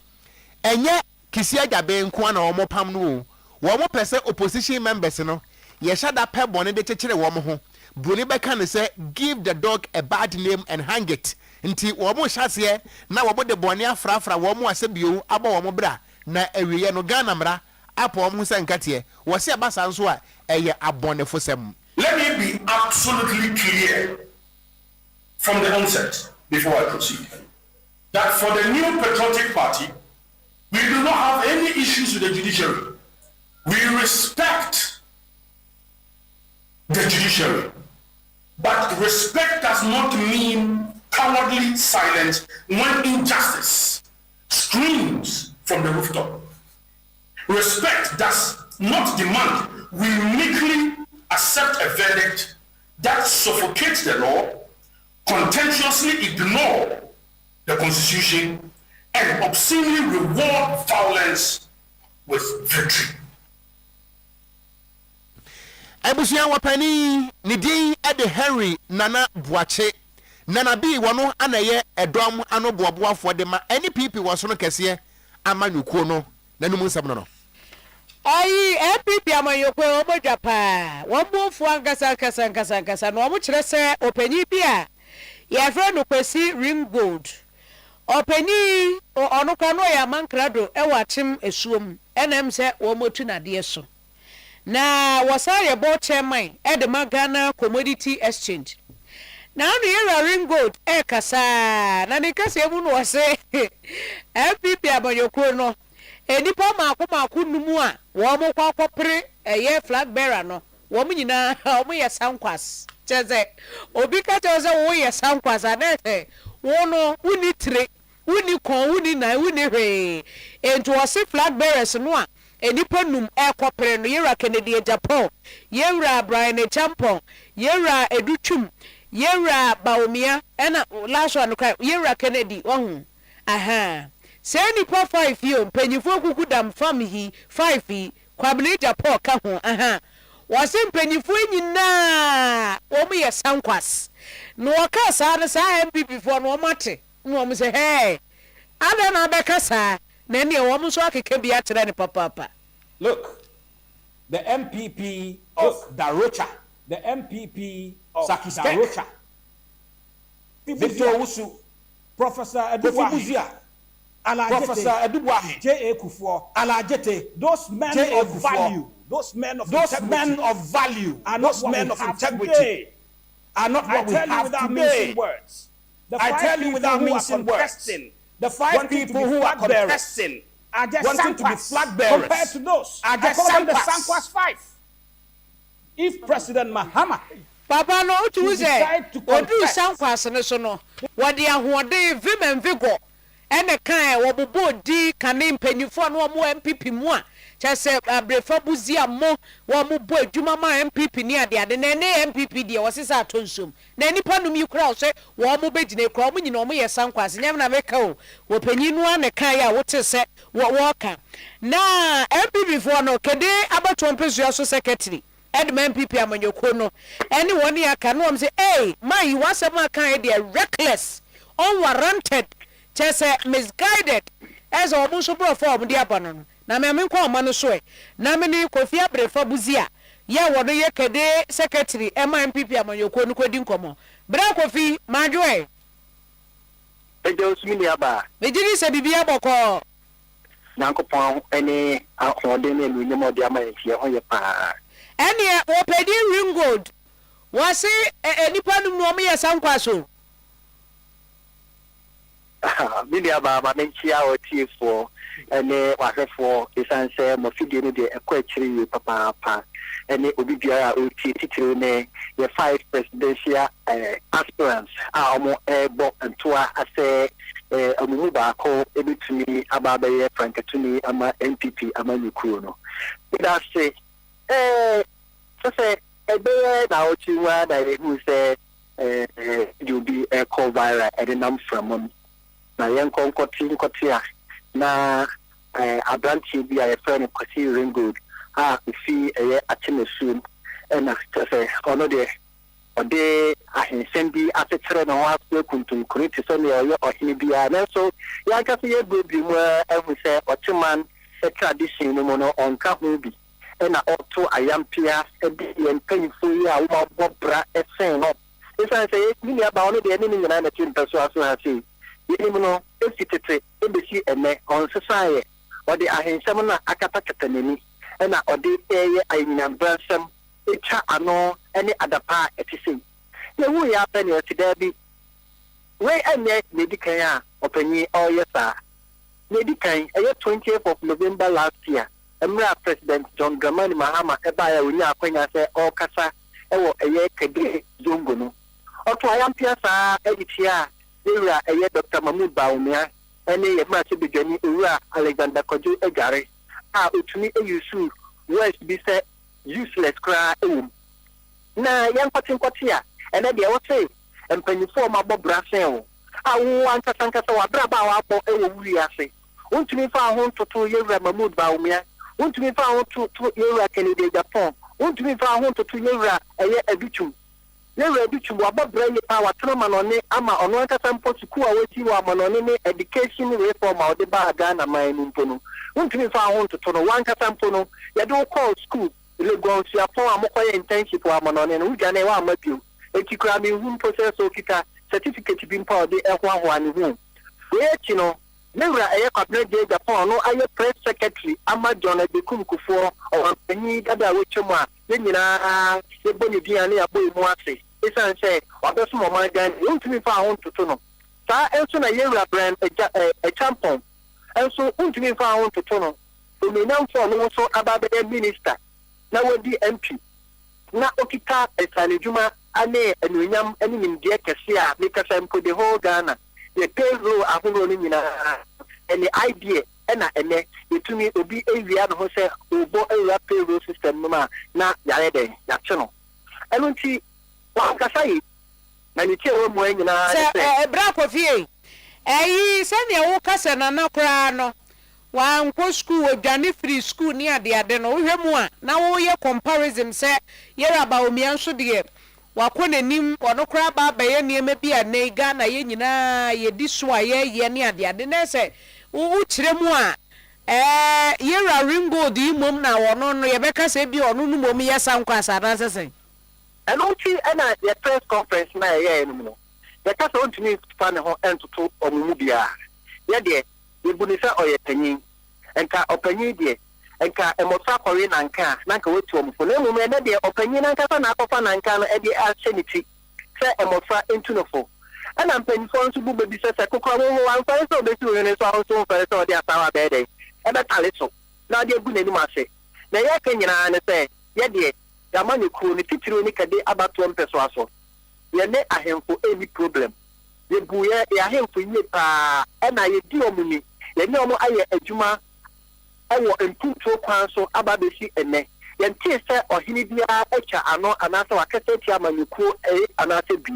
Enye kisi agabe nko na wo mo pam no wo mo pese opposition members no, ye shada pe bone de chekire wo mo ho. Bruni beka ne say give the dog a bad name and hang it. Nti wo mo hyase na wo de bone afrafra wo mo asebio aba wo mo bra na awiye no Ghana mra apo wo mo sankate wo se abasa nso a eye abonefo sem. Let me be absolutely clear from the onset before I proceed that for the New Patriotic Party, we do not have any issues with the judiciary. We respect the judiciary. But respect does not mean cowardly silence when injustice screams from the rooftop. Respect does not demand we meekly accept a verdict that suffocates the law, contemptuously ignore the Constitution, and obscenely reward violence with victory. Ebusia wapani nidi ede Henry Nana Boache Nana bi wano anaye edom ano boaboafo de ma any PP waso no kese amanyuko no nanum nsam no. Ayi EPP amanyuko omodwa pa wonbofu ankasa no omo kire se opanyi bi a ye fre no kwesi ring gold opanyi ono kwa no ya mankrado e watim esuom enem se wo motu na de so. Na wasare bo chairman Edema Ghana Commodity Exchange. Na no yera ring gold kasa na ne kasa emu no wase FPP abanyoko no enipa maako numu a wo mo kwakopre eye flag bearer no wo mo nyina wo ye sankwas cheze obi ka cheze wo ye sankwas anete wo no uni tre uni kon uni na uni hwe ento wase flag bearers no a enipa num ekopre no yera Kennedy Japan yera Brian Champon yera Edutwum yera Baomia ena last one kai yera Kennedy ohun aha se nipa 5 yo mpanyifo kuku dam family 5 kwabene Japan ka ho aha wase mpanyifo nyina wo mo ye sankwas no waka sa na sa MPP fo no mate no mo se hey ada na beka sa na ne wo mo so akeke bia tere ne papa. Look, the MPP of Darocha, the MPP of Darocha, Victor Wusu, Professor Edubuzia, Professor Edubuahi, J.A. Kufuor, Alajete, those men of value, those men of value, are not men of integrity, are not what we have today. I tell you without mincing words. The 5 people who are contesting are just wanting to be flag bearers compared to those. I call them the Sankwas 5. If President Mahama Papa no to say odu Sankwas no so no what they ahode vim and vigor and the kind wo bobo di kanem penifo no mo MPP mu a chese abrefa buzia mo wo mo bo adwuma ma MPP ni ade na MPP de wo sesa atonsom na nipa num yi kura so wo mo begine kura mo nyina mo ye Sankwas nyam na meka o wo panyinu a ne kan ya wo te se wo ka na MPP for no kede abato mpezua so secretary Edma MPP amanyoko no any one ya ka no am say hey man you want some kan dey reckless unwarranted just misguided as omo so bro for dey abano na me nkwa oma no so na me ni Kofi Abrefa Buzia ye wodo ye kede secretary MPP amanyoko no kwedi nkomo bra Kofi madwe ejo sumini aba mejiri se bibia boko nankopon ene ahode ne mi mo de amantie ho ye pa ene opedi ring gold wase enipa num no me Sankwaso media ba menchia otifo ene wahefo isanse mo fidie no de ekwachiri papa ene obi biara oti titiri ne the 5 presidential aspirants omo ebo ntoa ase amumu baako ebitumi abaabɛyɛ frankatuni ama NPP ama nyukuro no that's it sɛ ɛbɛyɛ na ɔkyiwa na ehu sɛ you be a call viral ɛde nam from na yɛn nkɔnkɔte a na abranteɛ bi a yɛfrɛ no Kwasi Ringold a ofi ɛyɛ Akyemesum ɛna sɛ ɔno deɛ ɔde ahensɛm bi atetere na wɔn afɛ kuntunkuni te sɛ nea ɔyɛ ɔhene biara nanso yɛankasa yɛbuebue mu ahu sɛ ɔteman tradition no mu no ɔnka ho bi ɛna ɔto ayampia ɛde yɛn mpanyinfo yi a wɔabɔ bra ɛsɛn no ɛsiane sɛ ne nuaba ɔno deɛ ne ne nyinaa na ti mpɛ so aso ha sei yɛnim no ɛsi tete ɛbɛsi ɛnɛ ɔnsesaeɛ ɔde ahensɛm no akatakata n'ani ɛna ɔde ɛyɛ anyinambransɛm ɛtwa ano ɛne adapa a ɛte sei yɛwu yɛ apɛ ne ɔte daa bi wei ɛnyɛ n'edi kan a ɔpanyin ɔreyɛ saa n'edi kan ɛyɛ 20th of November last year Emra President John Dramani Mahama ɛbaa a onya akwanya sɛ ɔrekasa ɛwɔ ɛyɛ Kadire Zongo no ɔto ayampia saa ɛde tia ewura ɛyɛ Dr. Mahmoud Bawumia ɛne yɛ mmerɛ sɛ bedwani ewura Alexander Kojo Agare a otumi eyusu West bi sɛ useless koraa ɛwɔ mu na yɛnkɔte a ɛnɛ deɛ wɔte mpanyinfoɔ ma bɔ brasɛn wo a wo ankasa wabraba a wabɔ ɛwɔ wuri ase wontumi fa ho ntoto yɛwura Mahmoud Bawumia wontumi fa ho toto yɛwura Kennedy Japan wontumi fa ho ntoto yɛwura ɛyɛ Abitum yɛwura Abitum wabɔ bra yɛ pa watena ma no ne ama ɔno ankasa mpo sukuu a wɔti wɔ ama no ne education reform a ɔde baa Ghana man no mpo no wontumi fa ho ntoto no wankasa mpo no yɛde wo call school Lagos Japan a mokɔyɛ internship wɔ ama no ne no wogya na ɛwɔ ama bio eti kura mi hu process o kita certificate bi mpa ɔde ɛhoahoa ne ho wei akyi no Newra ɛyɛ Kwabena J. Japan no ayɛ press secretary ama John Adekum Kufuor ɔwanpanyin dada a wɔtwa mu a yɛn nyinaa yɛbɔ ne din a ne yɛabɔ mu ase ɛsiane sɛ wabɛsom ɔman Ghana wontumi fa ho ntoto no saa nso na yɛwura brand ɛkyampɔn nso wontumi fa ho ntoto no omenamfoɔ no nso aba bɛyɛ minister na wɔdi MP na okita ɛsanedwuma ane anuonyam ane nimdeɛ kɛse a mekasa mpo the whole Ghana the payroll ahodoɔ no nyinaa ɛne idea ɛna ɛnɛ yɛtumi obi awia no ho sɛ ɔbɔ awura payroll system no ma na yɛayɛ dɛn yɛakye no ɛno nti wankasa yi na ne tie wɔ mu nyinaa sɛ ɛbra kɔfie ɛyi sɛnea wokasa nana koraa no wankɔ school odwane free school ni ade no wohwɛ mu a na woyɛ comparison sɛ yɛra Bawumia nso deɛ wakɔ n'anim ɔno koraa ba bɛyɛ nneɛma bi a ne Ghana yɛ nyinaa yɛdi so a yɛyɛ ne ade na sɛ wokyerɛ mu a yɛra Ringold yi mom na ɔno no yɛbɛka sɛ bi ɔno no mom yɛ sankɔ asana sɛsɛn ɛno nti ɛna yɛ press conference na yɛyɛ no mu no yɛka sɛ ɔntumi fa ne ho ɛntoto ɔmo mu biara yɛdeɛ yɛbuni sɛ ɔyɛ panyin nka ɔpanyin deɛ nka mmɔfra kɔre nanka nanka wɔtu ɔmfo na mmom ɛnɛ deɛ ɔpanyin nankasa na akɔfa nanka no ɛde ahyɛ ne ti sɛ mmɔfra ntu no fo ɛna mpanyinfoɔ nso bu bɛbi sɛ kokɔ mo wamfa sɛ ɔbɛsi wo ne so ahosuo mfɛre sɛ ɔde asawa bɛɛ dɛn ɛbɛtale so na ɔde agu n'anim ase na yɛka nyinaa ne sɛ yɛdeɛ yɛama ne kuro ne titiri ne kade abatoɔ mpɛ so aso yɛne ahemfo ɛni problem yɛbu yɛ ahemfo yie paa ɛna yɛdi ɔmo ni yɛne ɔmo ayɛ adwuma ɛwɔ mpuntuo kwan so aba bɛsi ɛnɛ yɛntee sɛ ɔhene biara atwa ano anaasɛ wakasa tia amanyɔkuo anaasɛ bi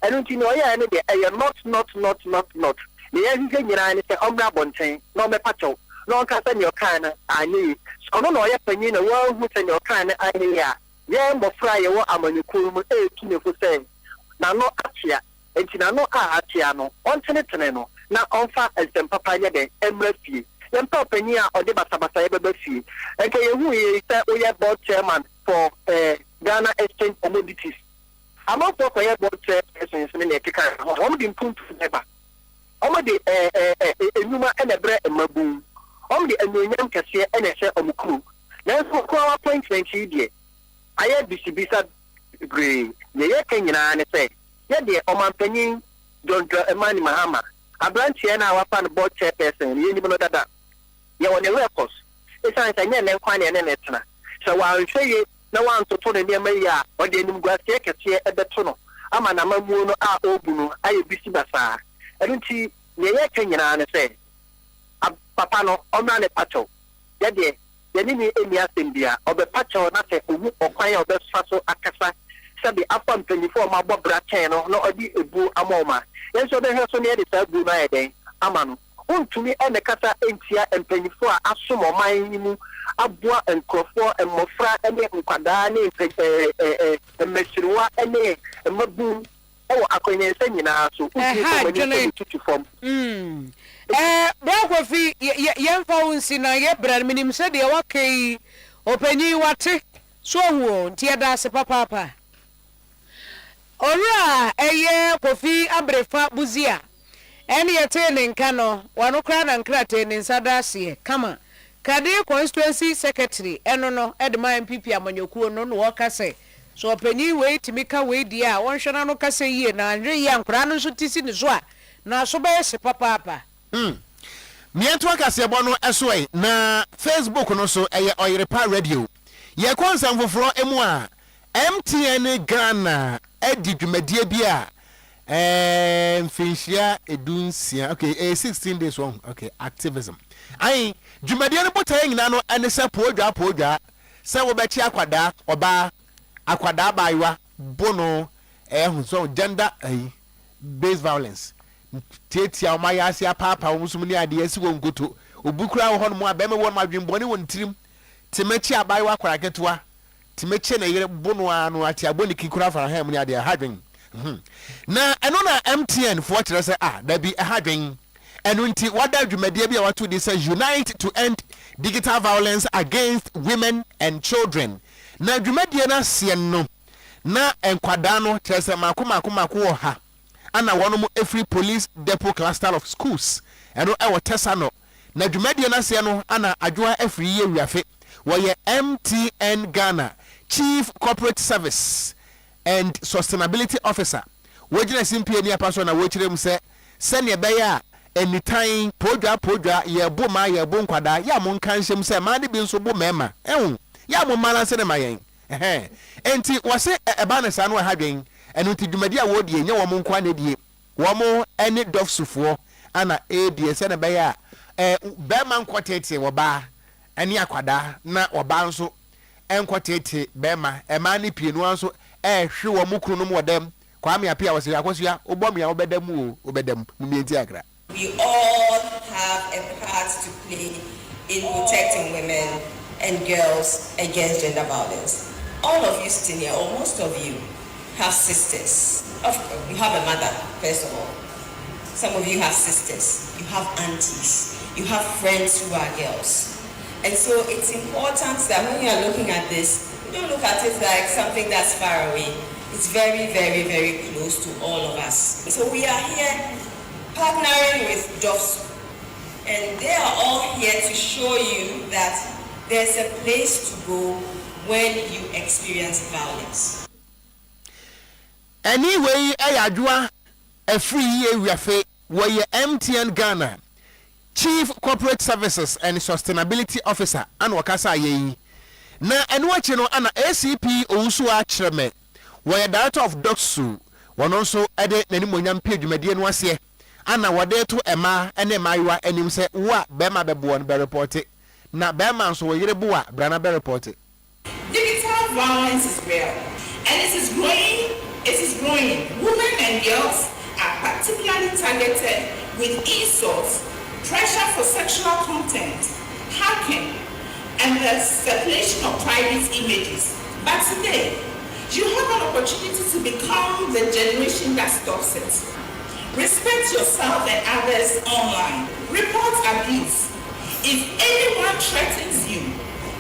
ɛno nti na ɔyɛɛ no deɛ ɛyɛ not na yɛhwehwɛ nyinaa ne sɛ ɔmmra abɔnten na ɔmɛpa kyɛw na ɔnka sɛ neɛ ɔkaa no anyɛ yi ɔno na ɔyɛ panyin na wɔahu sɛ neɛ ɔkaa no anyɛ yi a yɛn mmɔfra a yɛwɔ amanyɔkuo mu ɛɛtu ne fo sɛ n'ano atea nti n'ano a atea no ɔntenetene no na ɔmfa nsɛmpapa nyɛ dɛn ɛmmra fie yɛmpa ɔpanyin a ɔde basabasa yɛbɛba fie ɛnka yɛhu yɛ sɛ woyɛ board chairman for Ghana Exchange Commodities amanfoɔ kɔyɛ board chairperson ne na ɛkeka ho wɔn de mpuntu ɛba wɔn de enwuma ɛna ɛbrɛ mmabun wɔn de anuonyam kɛseɛ ɛna ɛhyɛ wɔn kuro nanso kuro appointment yi deɛ ayɛ bisibisa bebree nea yɛka nyinaa ne sɛ yɛdeɛ ɔmanpanyin John Dramani Mahama aberanteɛ no a wafa no board chairperson yɛnim no dada yɛwɔ ne records ɛsiane sɛ nyɛ ne nkwa ne ɛne ne tena sɛ wanhwɛ ye na wantoto ne nneɛma yi a ɔde animguaseɛ kɛseɛ ɛbɛto no ama n'amammuo no a ɔrebu no ayɛ bisi basaa ɛno nti ne ye kenyina ne say papa no omra ne pacho ye de ye ni emi asembia obe pacho na say owu okwan ya obe faso akasa sabi afam 24 ma bo bra chen no odi ebu amoma ye so be he so ne de sa bu na ye den ama no untumi ene kasa entia empanyifo a asomo man ni mu aboa enkrofo emmofra ene nkwada ne mmesiriwa ene mmabu ewo akonye nsa nyina so untumi tutu fom bra Kofi yemfa unsi na ye bra minim se de wakai opanyi wate so huo ntia da se papa ora eye Kofi abrefa buzia ene yete ne nka no wano kra na nkrate ne nsadase kama kade constituency secretary eno no edema MPP amanyokuo no no wakase so opanyi we timika we dia wonhwena no kase yie na anwe ye ankra no so tisi ne so a na so be se papa miento akase ebo no esoe na Facebook no so eye Oyerepa radio ye konsam foforo emu a MTN Ghana edi dwumadie bia finshia edunsia okay 16 days one okay activism ai dwumadie no botaye nyina no ene se podwa se wo be chi akwada oba akwada baiwa bono so gender based violence tetia o maya ase papa wo musum ni ade asi wo ngoto obukura wo hono mo abeme wo madwembone won tirim timachi abaiwa kwaraketua timachi na yere bono anu ati aboni kikura fara ha mu ni ade hadwen na eno na MTN for kire say da bi hadwen eno nti wada dwumadie bi a wato di say unite to end digital violence against women and children na dwumadie na sien no na enkwada no kire say makomako wo ha ana wono mo every police depot cluster of schools eno e wo tesano na dwumadie na sien no ana adwoa every year wiafe wo ye MTN Ghana Chief Corporate Service and Sustainability Officer wojina simpie ni apaso na wochirem se ne be ya anytime podwa ye boma ye bo nkwada ya mo nkanhyem se ma de bi nso bo mema ehun ya mo mala se ne mayen enti wose eba ne sa no hadwen enu ti dwumadi a wodi enye wo mo nkwa na die wo mo ene dofsufo ana die se ne be ya be man kwotete wo ba ene akwada na wo ba nso enkwotete be ma ema ne pienu nso hwe wo mu kunu no modem kwame apia wose yakosua obomia obedam mu mienti akra. We all have a part to play in protecting women and girls against gender violence. All of you sitting here, or most of you, have sisters. Of course, you have a mother, first of all. Some of you have sisters, you have aunties, you have friends who are girls. And so it's important that when you are looking at this, you don't look at it like something that's far away. It's very, very, very close to all of us. So we are here partnering with DOFS, and they are all here to show you that there's a place to go when you experience violence. Anyway, ayadwa a free year we are where MTN Ghana Chief Corporate Services and Sustainability Officer and wakasa ye na enwache no ana ACP Owusu Achreme where Director of DOCSU one also ede nanimonyam pie dwumadie no ase ana wade to ema ene maiwa enim se wa bema bebo no be report na bema nso wo yire boa brana be report. Digital violence is real and it is growing. Women and girls are particularly targeted with insults, pressure for sexual content, hacking, and the circulation of private images. But today, you have an opportunity to become the generation that stops it. Respect yourself and others online. Report abuse. If anyone threatens you,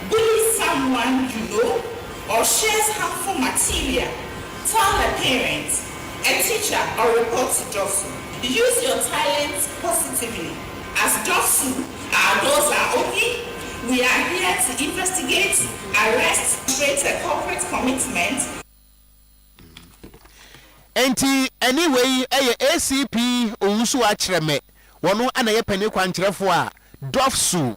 bullies someone you know, or shares harmful material, tell a parent, a teacher, or report to DOFSU. Use your talents positively. As DOFSU, our doors are open. We are here to investigate, arrest, create a corporate commitment. Enti anyway ACP Owusu Achreme wono ana ye pani kwankyerefo a DOFSU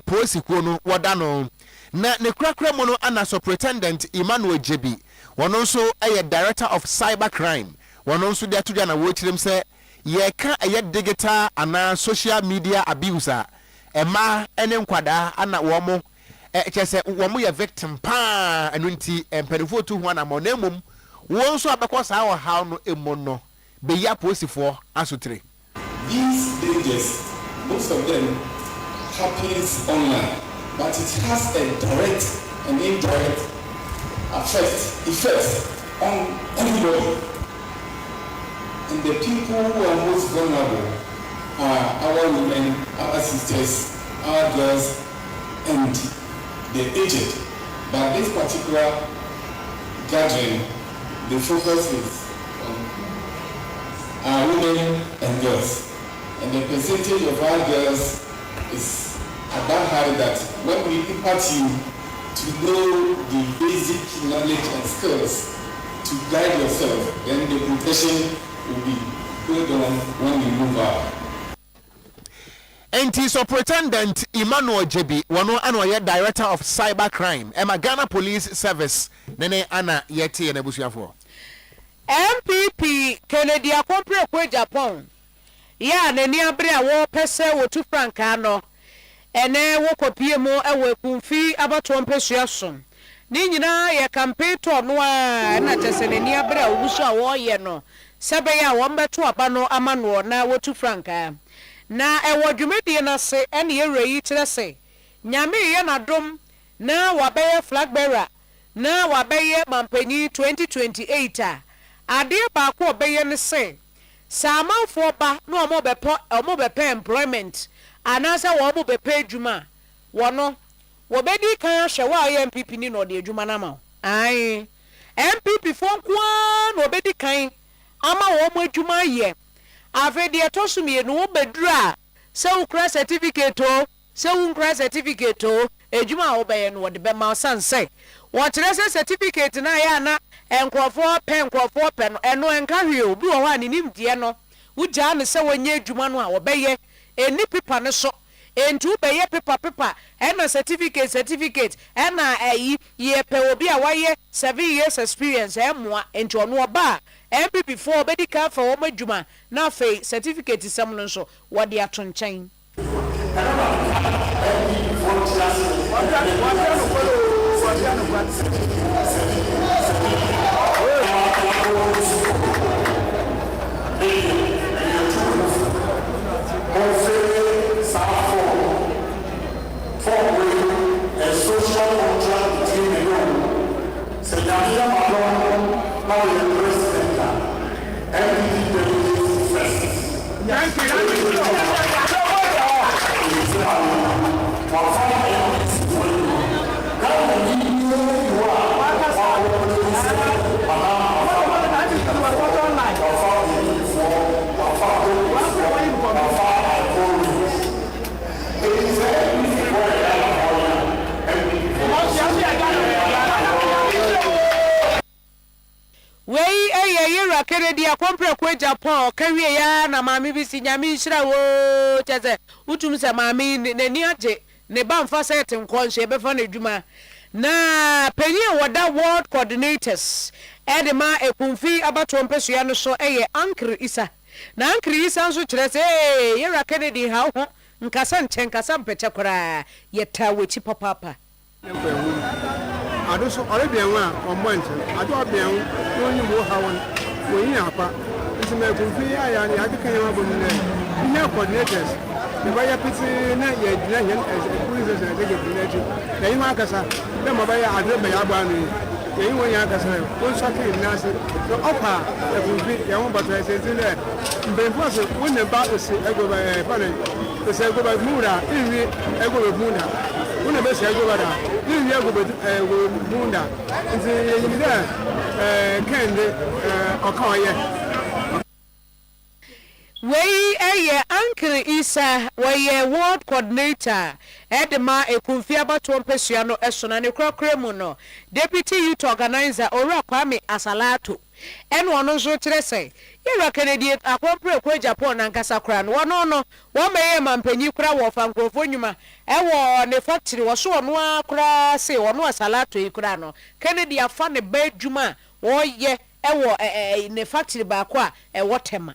posikuo no wodano na ne krakra mo no ana Superintendent Emmanuel Jebi wono nso Director of Cyber Crime wono nso de atodwa na wo kyerem se ye ka digital ana social media abuse ema ene nkwada ana womo kyese womo ye victim pa enu nti emperifo tu ho ana mo na mom won so abekọ sa wo how no emo no be ya posifo asotre. These dangers, most of them happens online, but it has a direct and indirect effect on everybody. And the people who are most vulnerable are our women, our sisters, our girls, and the aged. But this particular gathering, the focus is on our women and girls. And the percentage of our girls is at that high that when we impart you to know the basic knowledge and skills to guide yourself, then the protection will be good on when we move out. Enti Superintendent Emmanuel Jebi wano ano Director of Cybercrime Emma Ghana Police Service nene ana yeti na busuafo. MPP Kennedy Akompre kwa Japan ya nani abre a wo pese wo tu franka no ene wo kopie mo ewe kumfi abato mpesua som ni nyina ye campaign to no a na tese nani abre a wo so a wo ye no sebe ya wo mbeto aba no amano na wo tu franka na ewo dwumedie na se ene ye reyi kire se nyame ye na dom na wabeye flag bearer na wabeye mampanyi 2028 a ade ba ko obeye ne se samanfo ba no omo bepe employment anasa wo mo bepe adwuma wono wo bedi kan hwe wa MPP ni no de adwuma na ma ai MPP fo kwa no bedi kan ama wo mo adwuma ye avedi etosumie no wo bedura se wo kra certificate o se wo kra certificate o adwuma wo be ye no wo de be ma sanse wo kire se certificate na ya na enkrofo pe no eno enkawe obi wo ha nim die no wugya ne se wonye adwuma no a wo be ye eni paper ne so entu be ye paper ena certificate ena ye pe obi a waye 7 years experience emwa entu ono oba MPP before be di ka fa wo madwuma na fe certificate sam no so wo de ato nchen Kennedy akompre kwa Japan kawie ya na mami bi si nyame nhira wo cheze utum se mami nani age ne ba mfa set nkonhye be fa na dwuma na penye woda world coordinators edema ekumfi abato mpesua no so eye Ankre Isa na Ankre Isa nso kire se yera Kennedy ha ho nkasa nchen nkasa mpete kora yeta wechi papa ado so ore bienwa omonche ado bienwo no nyi mo ha won oyin apa nti me kumfi aya ni ade kan yawa bomu ne coordinators the baya piti na ye dina yen police na de coordinator na yi ma kasa dem ba ya adre ba ya ba no ye yi won ya kasa won so kan na se so opa e kumfi ya won bata se tin de mbe force won ne ba o se ego ba fa ne o se ego ba mura iwi ego ba mura won ne be se ego ba da iwi ego ba mura nti ye yi da kende okoye wei eye Ankre Isa weye world coordinator edema ekumfi abato mpesua no esona ne krokre mu no deputy youth organizer Ora Kwame Asalato eno ono nso kire se yera Kennedy akompre kwa Japan na nkasa kra no wono no wo meye mampanyi kra wo fa nkrofo nyuma ewo ne factory wo so ono akra se ono Asalato ikra no Kennedy afa ne ba adwuma wo ye ewo ne factory ba kwa ewo tema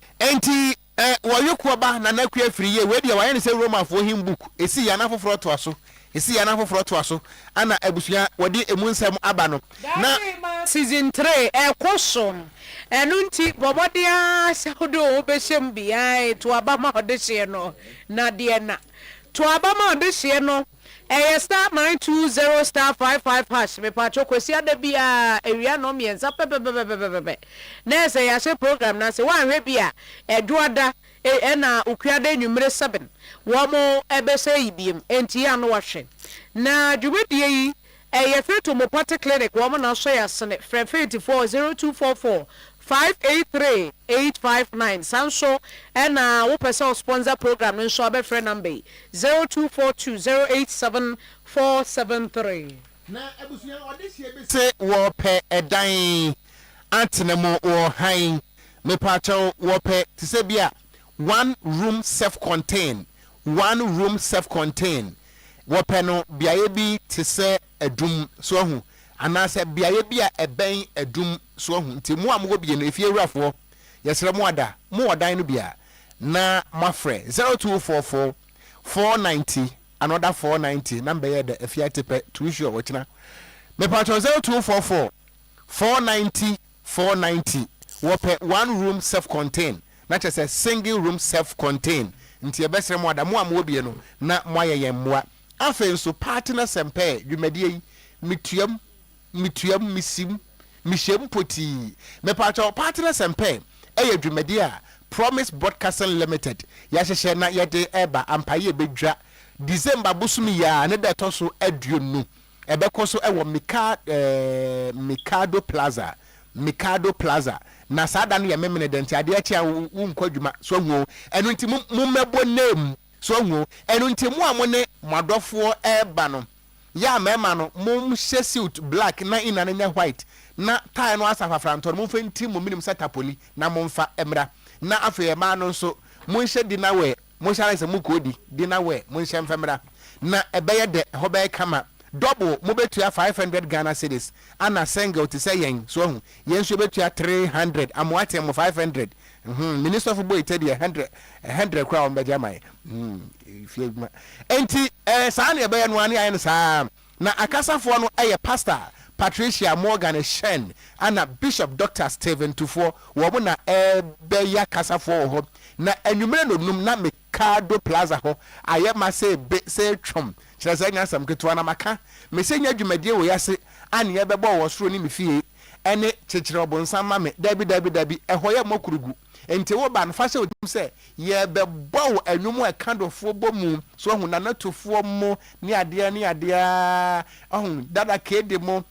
enti wɔyɛ kuaba na na kua firi ye we dia wɔyɛ ne sɛ Roma fo him book esi ya na foforo to aso ana abusua wɔde emu nsɛm aba no na season 3 ɛkɔso ɛno nti bɔbɔdea sɛ wode wo bɛhyɛm biaa to aba ma ɔde hyeɛ no na deɛ na to aba ma ɔde hyeɛ no ɛyɛ star 920 star 55 hash mepatwo kwasi ada biaa awia no mmiɛnsa pɛpɛpɛpɛpɛpɛ na ɛsɛ yɛahyɛ program na sɛ woanhwɛ bi a ɛdoada ɛna okuada nwummere 7 wɔmo ɛbɛsɛ yi biem enti yɛ ano wahwɛ na dwumadie yi ɛyɛ feto mo party clinic wɔmo na so yɛ asene frɛ 0244 583 859 sanso ɛna wo pɛ sponsor program no nso abɛfrɛ number 0242 087 473 na abusua ɔde hye bi se wɔpɛ ɛdan antene mo wɔ han mepatwo wɔpɛ te sɛ bia one room self-contained wɔpɛ no biaye bi te sɛ adum so ahu anaasɛ biaye bi a ɛbɛn adum so ahu nti mo a mo bi no efie wurafoɔ yɛsrɛ mo ada mo ɔdan no bia na mafrɛ 0244 490 another 490 number yɛ da efie tepe tuition wɔkyena mepatwo 0244 490 wɔpɛ one room self-contained na kyerɛ sɛ single room self-contained nti ɛbɛsrɛ mo ada mo a mo bi no na mo ayɛ yɛn mmoa afei nso partner sɛmpɛ dwumadie yi mituam misim mihyɛm poti mepatwa partner sɛmpɛ ɛyɛ dwumadie a Promise Broadcasting Limited yɛahyehyɛ na yɛde ɛba ampaye bedwa December bosomi ya ne da ɛtɔ so aduonu ɛbɛkɔ so ɛwɔ Mikado Plaza na saa da no yɛ memene dɛnti adeɛ akyi a wonkɔ adwuma so ahu ɛno nti mommɛbɔ name so ahu ɛno nti mo a mo ne madɔfoɔ ɛba no ya mɛma no momhyɛ suit black na ina no nyɛ white na tie no asa fafrantɔ no momfa nti mo minim sɛ tapoli na momfa mmra na afei ɛma no nso monhyɛ dinawɛ monhyɛ sɛ mokɔdi dinawɛ monhyɛ mfa mmra na ɛbɛyɛ dɛ hɔ bɛyɛ kama double mobetua 500 Ghana cedis ana single te say yen so hu yen so betua 300 amoate mo 500 minister of boy tell 100 kwa on beja mai enti saa na ebe no ane ayen saa na akasafo no eye pastor Patricia Morgan Shen ana Bishop Dr. Stephen Tufo wo mo na ebe ya kasafo ho na anwumere no num na Mikado Plaza ho aye ma se be se twom kyerɛ nya sam ketewa na maka mesenya dwumadie wo yase ane yɛbɛbɔ wɔ soro ne mefie ɛne kyekyerɛ ɔbonsam ma me dabi ɛhɔ yɛ mɔkurugu enti wo ba no fa hyɛ wodim sɛ yɛbɛbɔ wo anwum a ɛkandofoɔ bɔ mu so ɔhu nanatofoɔ mo ne adeɛ ɔhu dada kede mo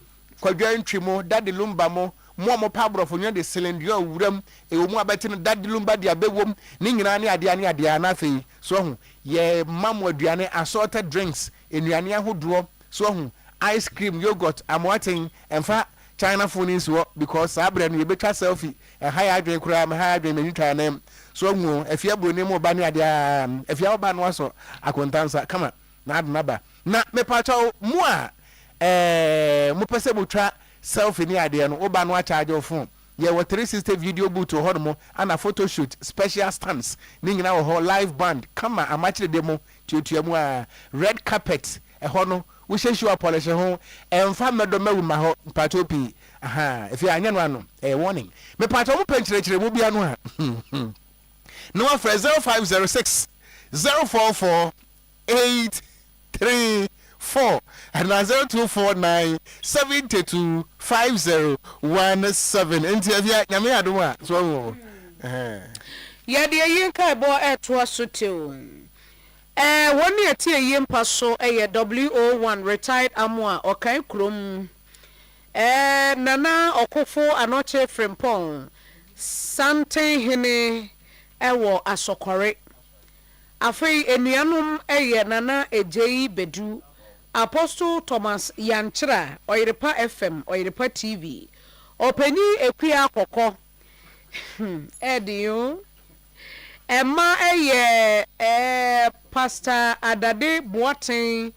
kwadwa ntwi mo dade lumba mo mo pa brofo nyo de cylinder awuram ewo mu abɛte no dade lumba de abɛwom ne nyina ne adeɛ na afei so ɔhu yɛ mamo aduane assorted drinks enuane ahodoɔ so ɔhu ice cream yogurt amoaten emfa China phone nso because abre no yebetwa selfie high adwen kura high adwen menu twa na so ɔhu afia bro ne mo ba ne adeɛ afia ba no aso akontansa kama na adnaba na mepacha mo a mo pese botwa selfie ni adeɛ no oba no a charge of phone ye wo 360 video booth ho no ana photo shoot special stands ni nyina wo ho live band kama amachire demo tuatua mu a red carpet ho no wo hyehyua polish ho emfa medo mawu ma ho patopi if you anya no ano warning me pato mo penkyerɛkyerɛ mu bia no a no afre 0506 044 834 and 0249 72 5017 enti afia nyame adoma so wo yade yinka bo eto asoteo woni ati yimpa so wo1 retired amwa okan krom nana okofo anoche frimpon sante hene ewo asokore afei enuanum nana ejeyi bedu Apostle Thomas Yanchira Oyerepa FM Oyerepa TV openi ekuya akoko ediyo Emma Pastor Adade Boateng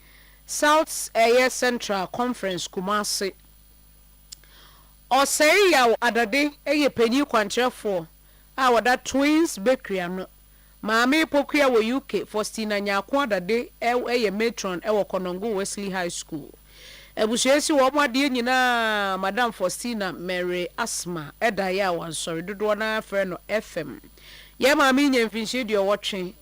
South Central Conference Kumasi Osei yaw Adade penyi kwankyerefo wada Twins Bakery ano maame pokuya wo UK Faustina Nyako adade eye matron ewo Konongo Wesley High School ebusuesi wo made nyina Madam Faustina Mary Asma eda ya wansori dodo na afre no FM ye maame nyemfinhie de wotwe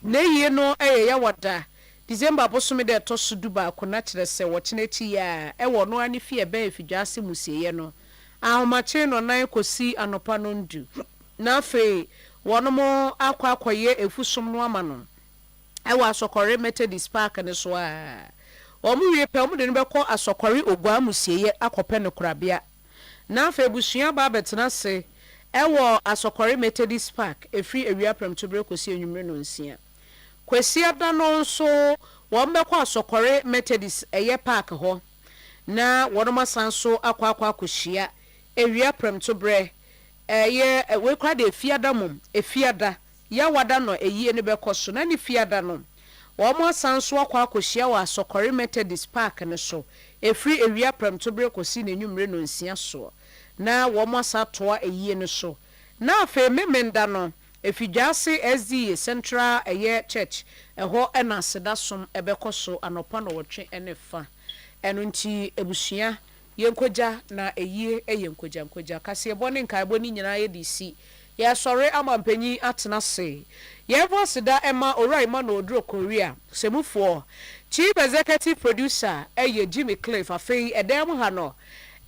na yie no eye ya wada December bosome de to so duba akona kire se wo kyenechi ya ewo no ani fie be afidwase musieye no ahomache no nan kosi anopa no ndu na fe wono akwaye efusum no ama no ewa Asokore Methodist Park ne so a omu wie pe omu de no beko Asokore ogwa musieye akope no korabia na fe busua ba betena se ewo Asokore Methodist Park efri ewia prem to bre kosi enwumre no nsia kwesi ada no so wo mbekọ Asokore Methodist eye park ho na wono masanso akwa akohia ewia prem to bre eye we kwa de efiada mum efiada ya wada no eyi ne bekoso na ni fiada no wo mo sanso akwa akohia wa Asokore Methodist Park ne so efri ewia prem to bre kosi na enwumre no nsia so na wo mo satoa eyi ne so na afa memenda no efidwase SD Central eye Church eho ena sedasom ebekoso anopa no wotwe enefa eno nti ebusua yenkoja na eyie yenkoja kase boni nkai boni nyina ye DC ya sore amampanyi atena se ye voice da ema orai ma no odro Korea semufo chief executive producer eye Jimmy Cliff afei edem ha no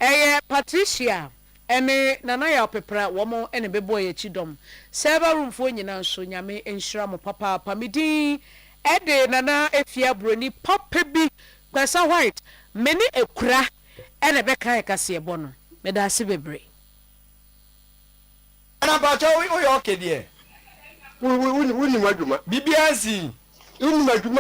eye Patricia ene nana ya opepra womo ene bebo ye chidom server room fo nyina nso nyame enhira mo papa pamidi ede nana efia broni papa bi kwasa white meni ekura ene beka ekase ebo no medase bebre ana ba cho we o yo kede wuni madwuma bibiasi wuni madwuma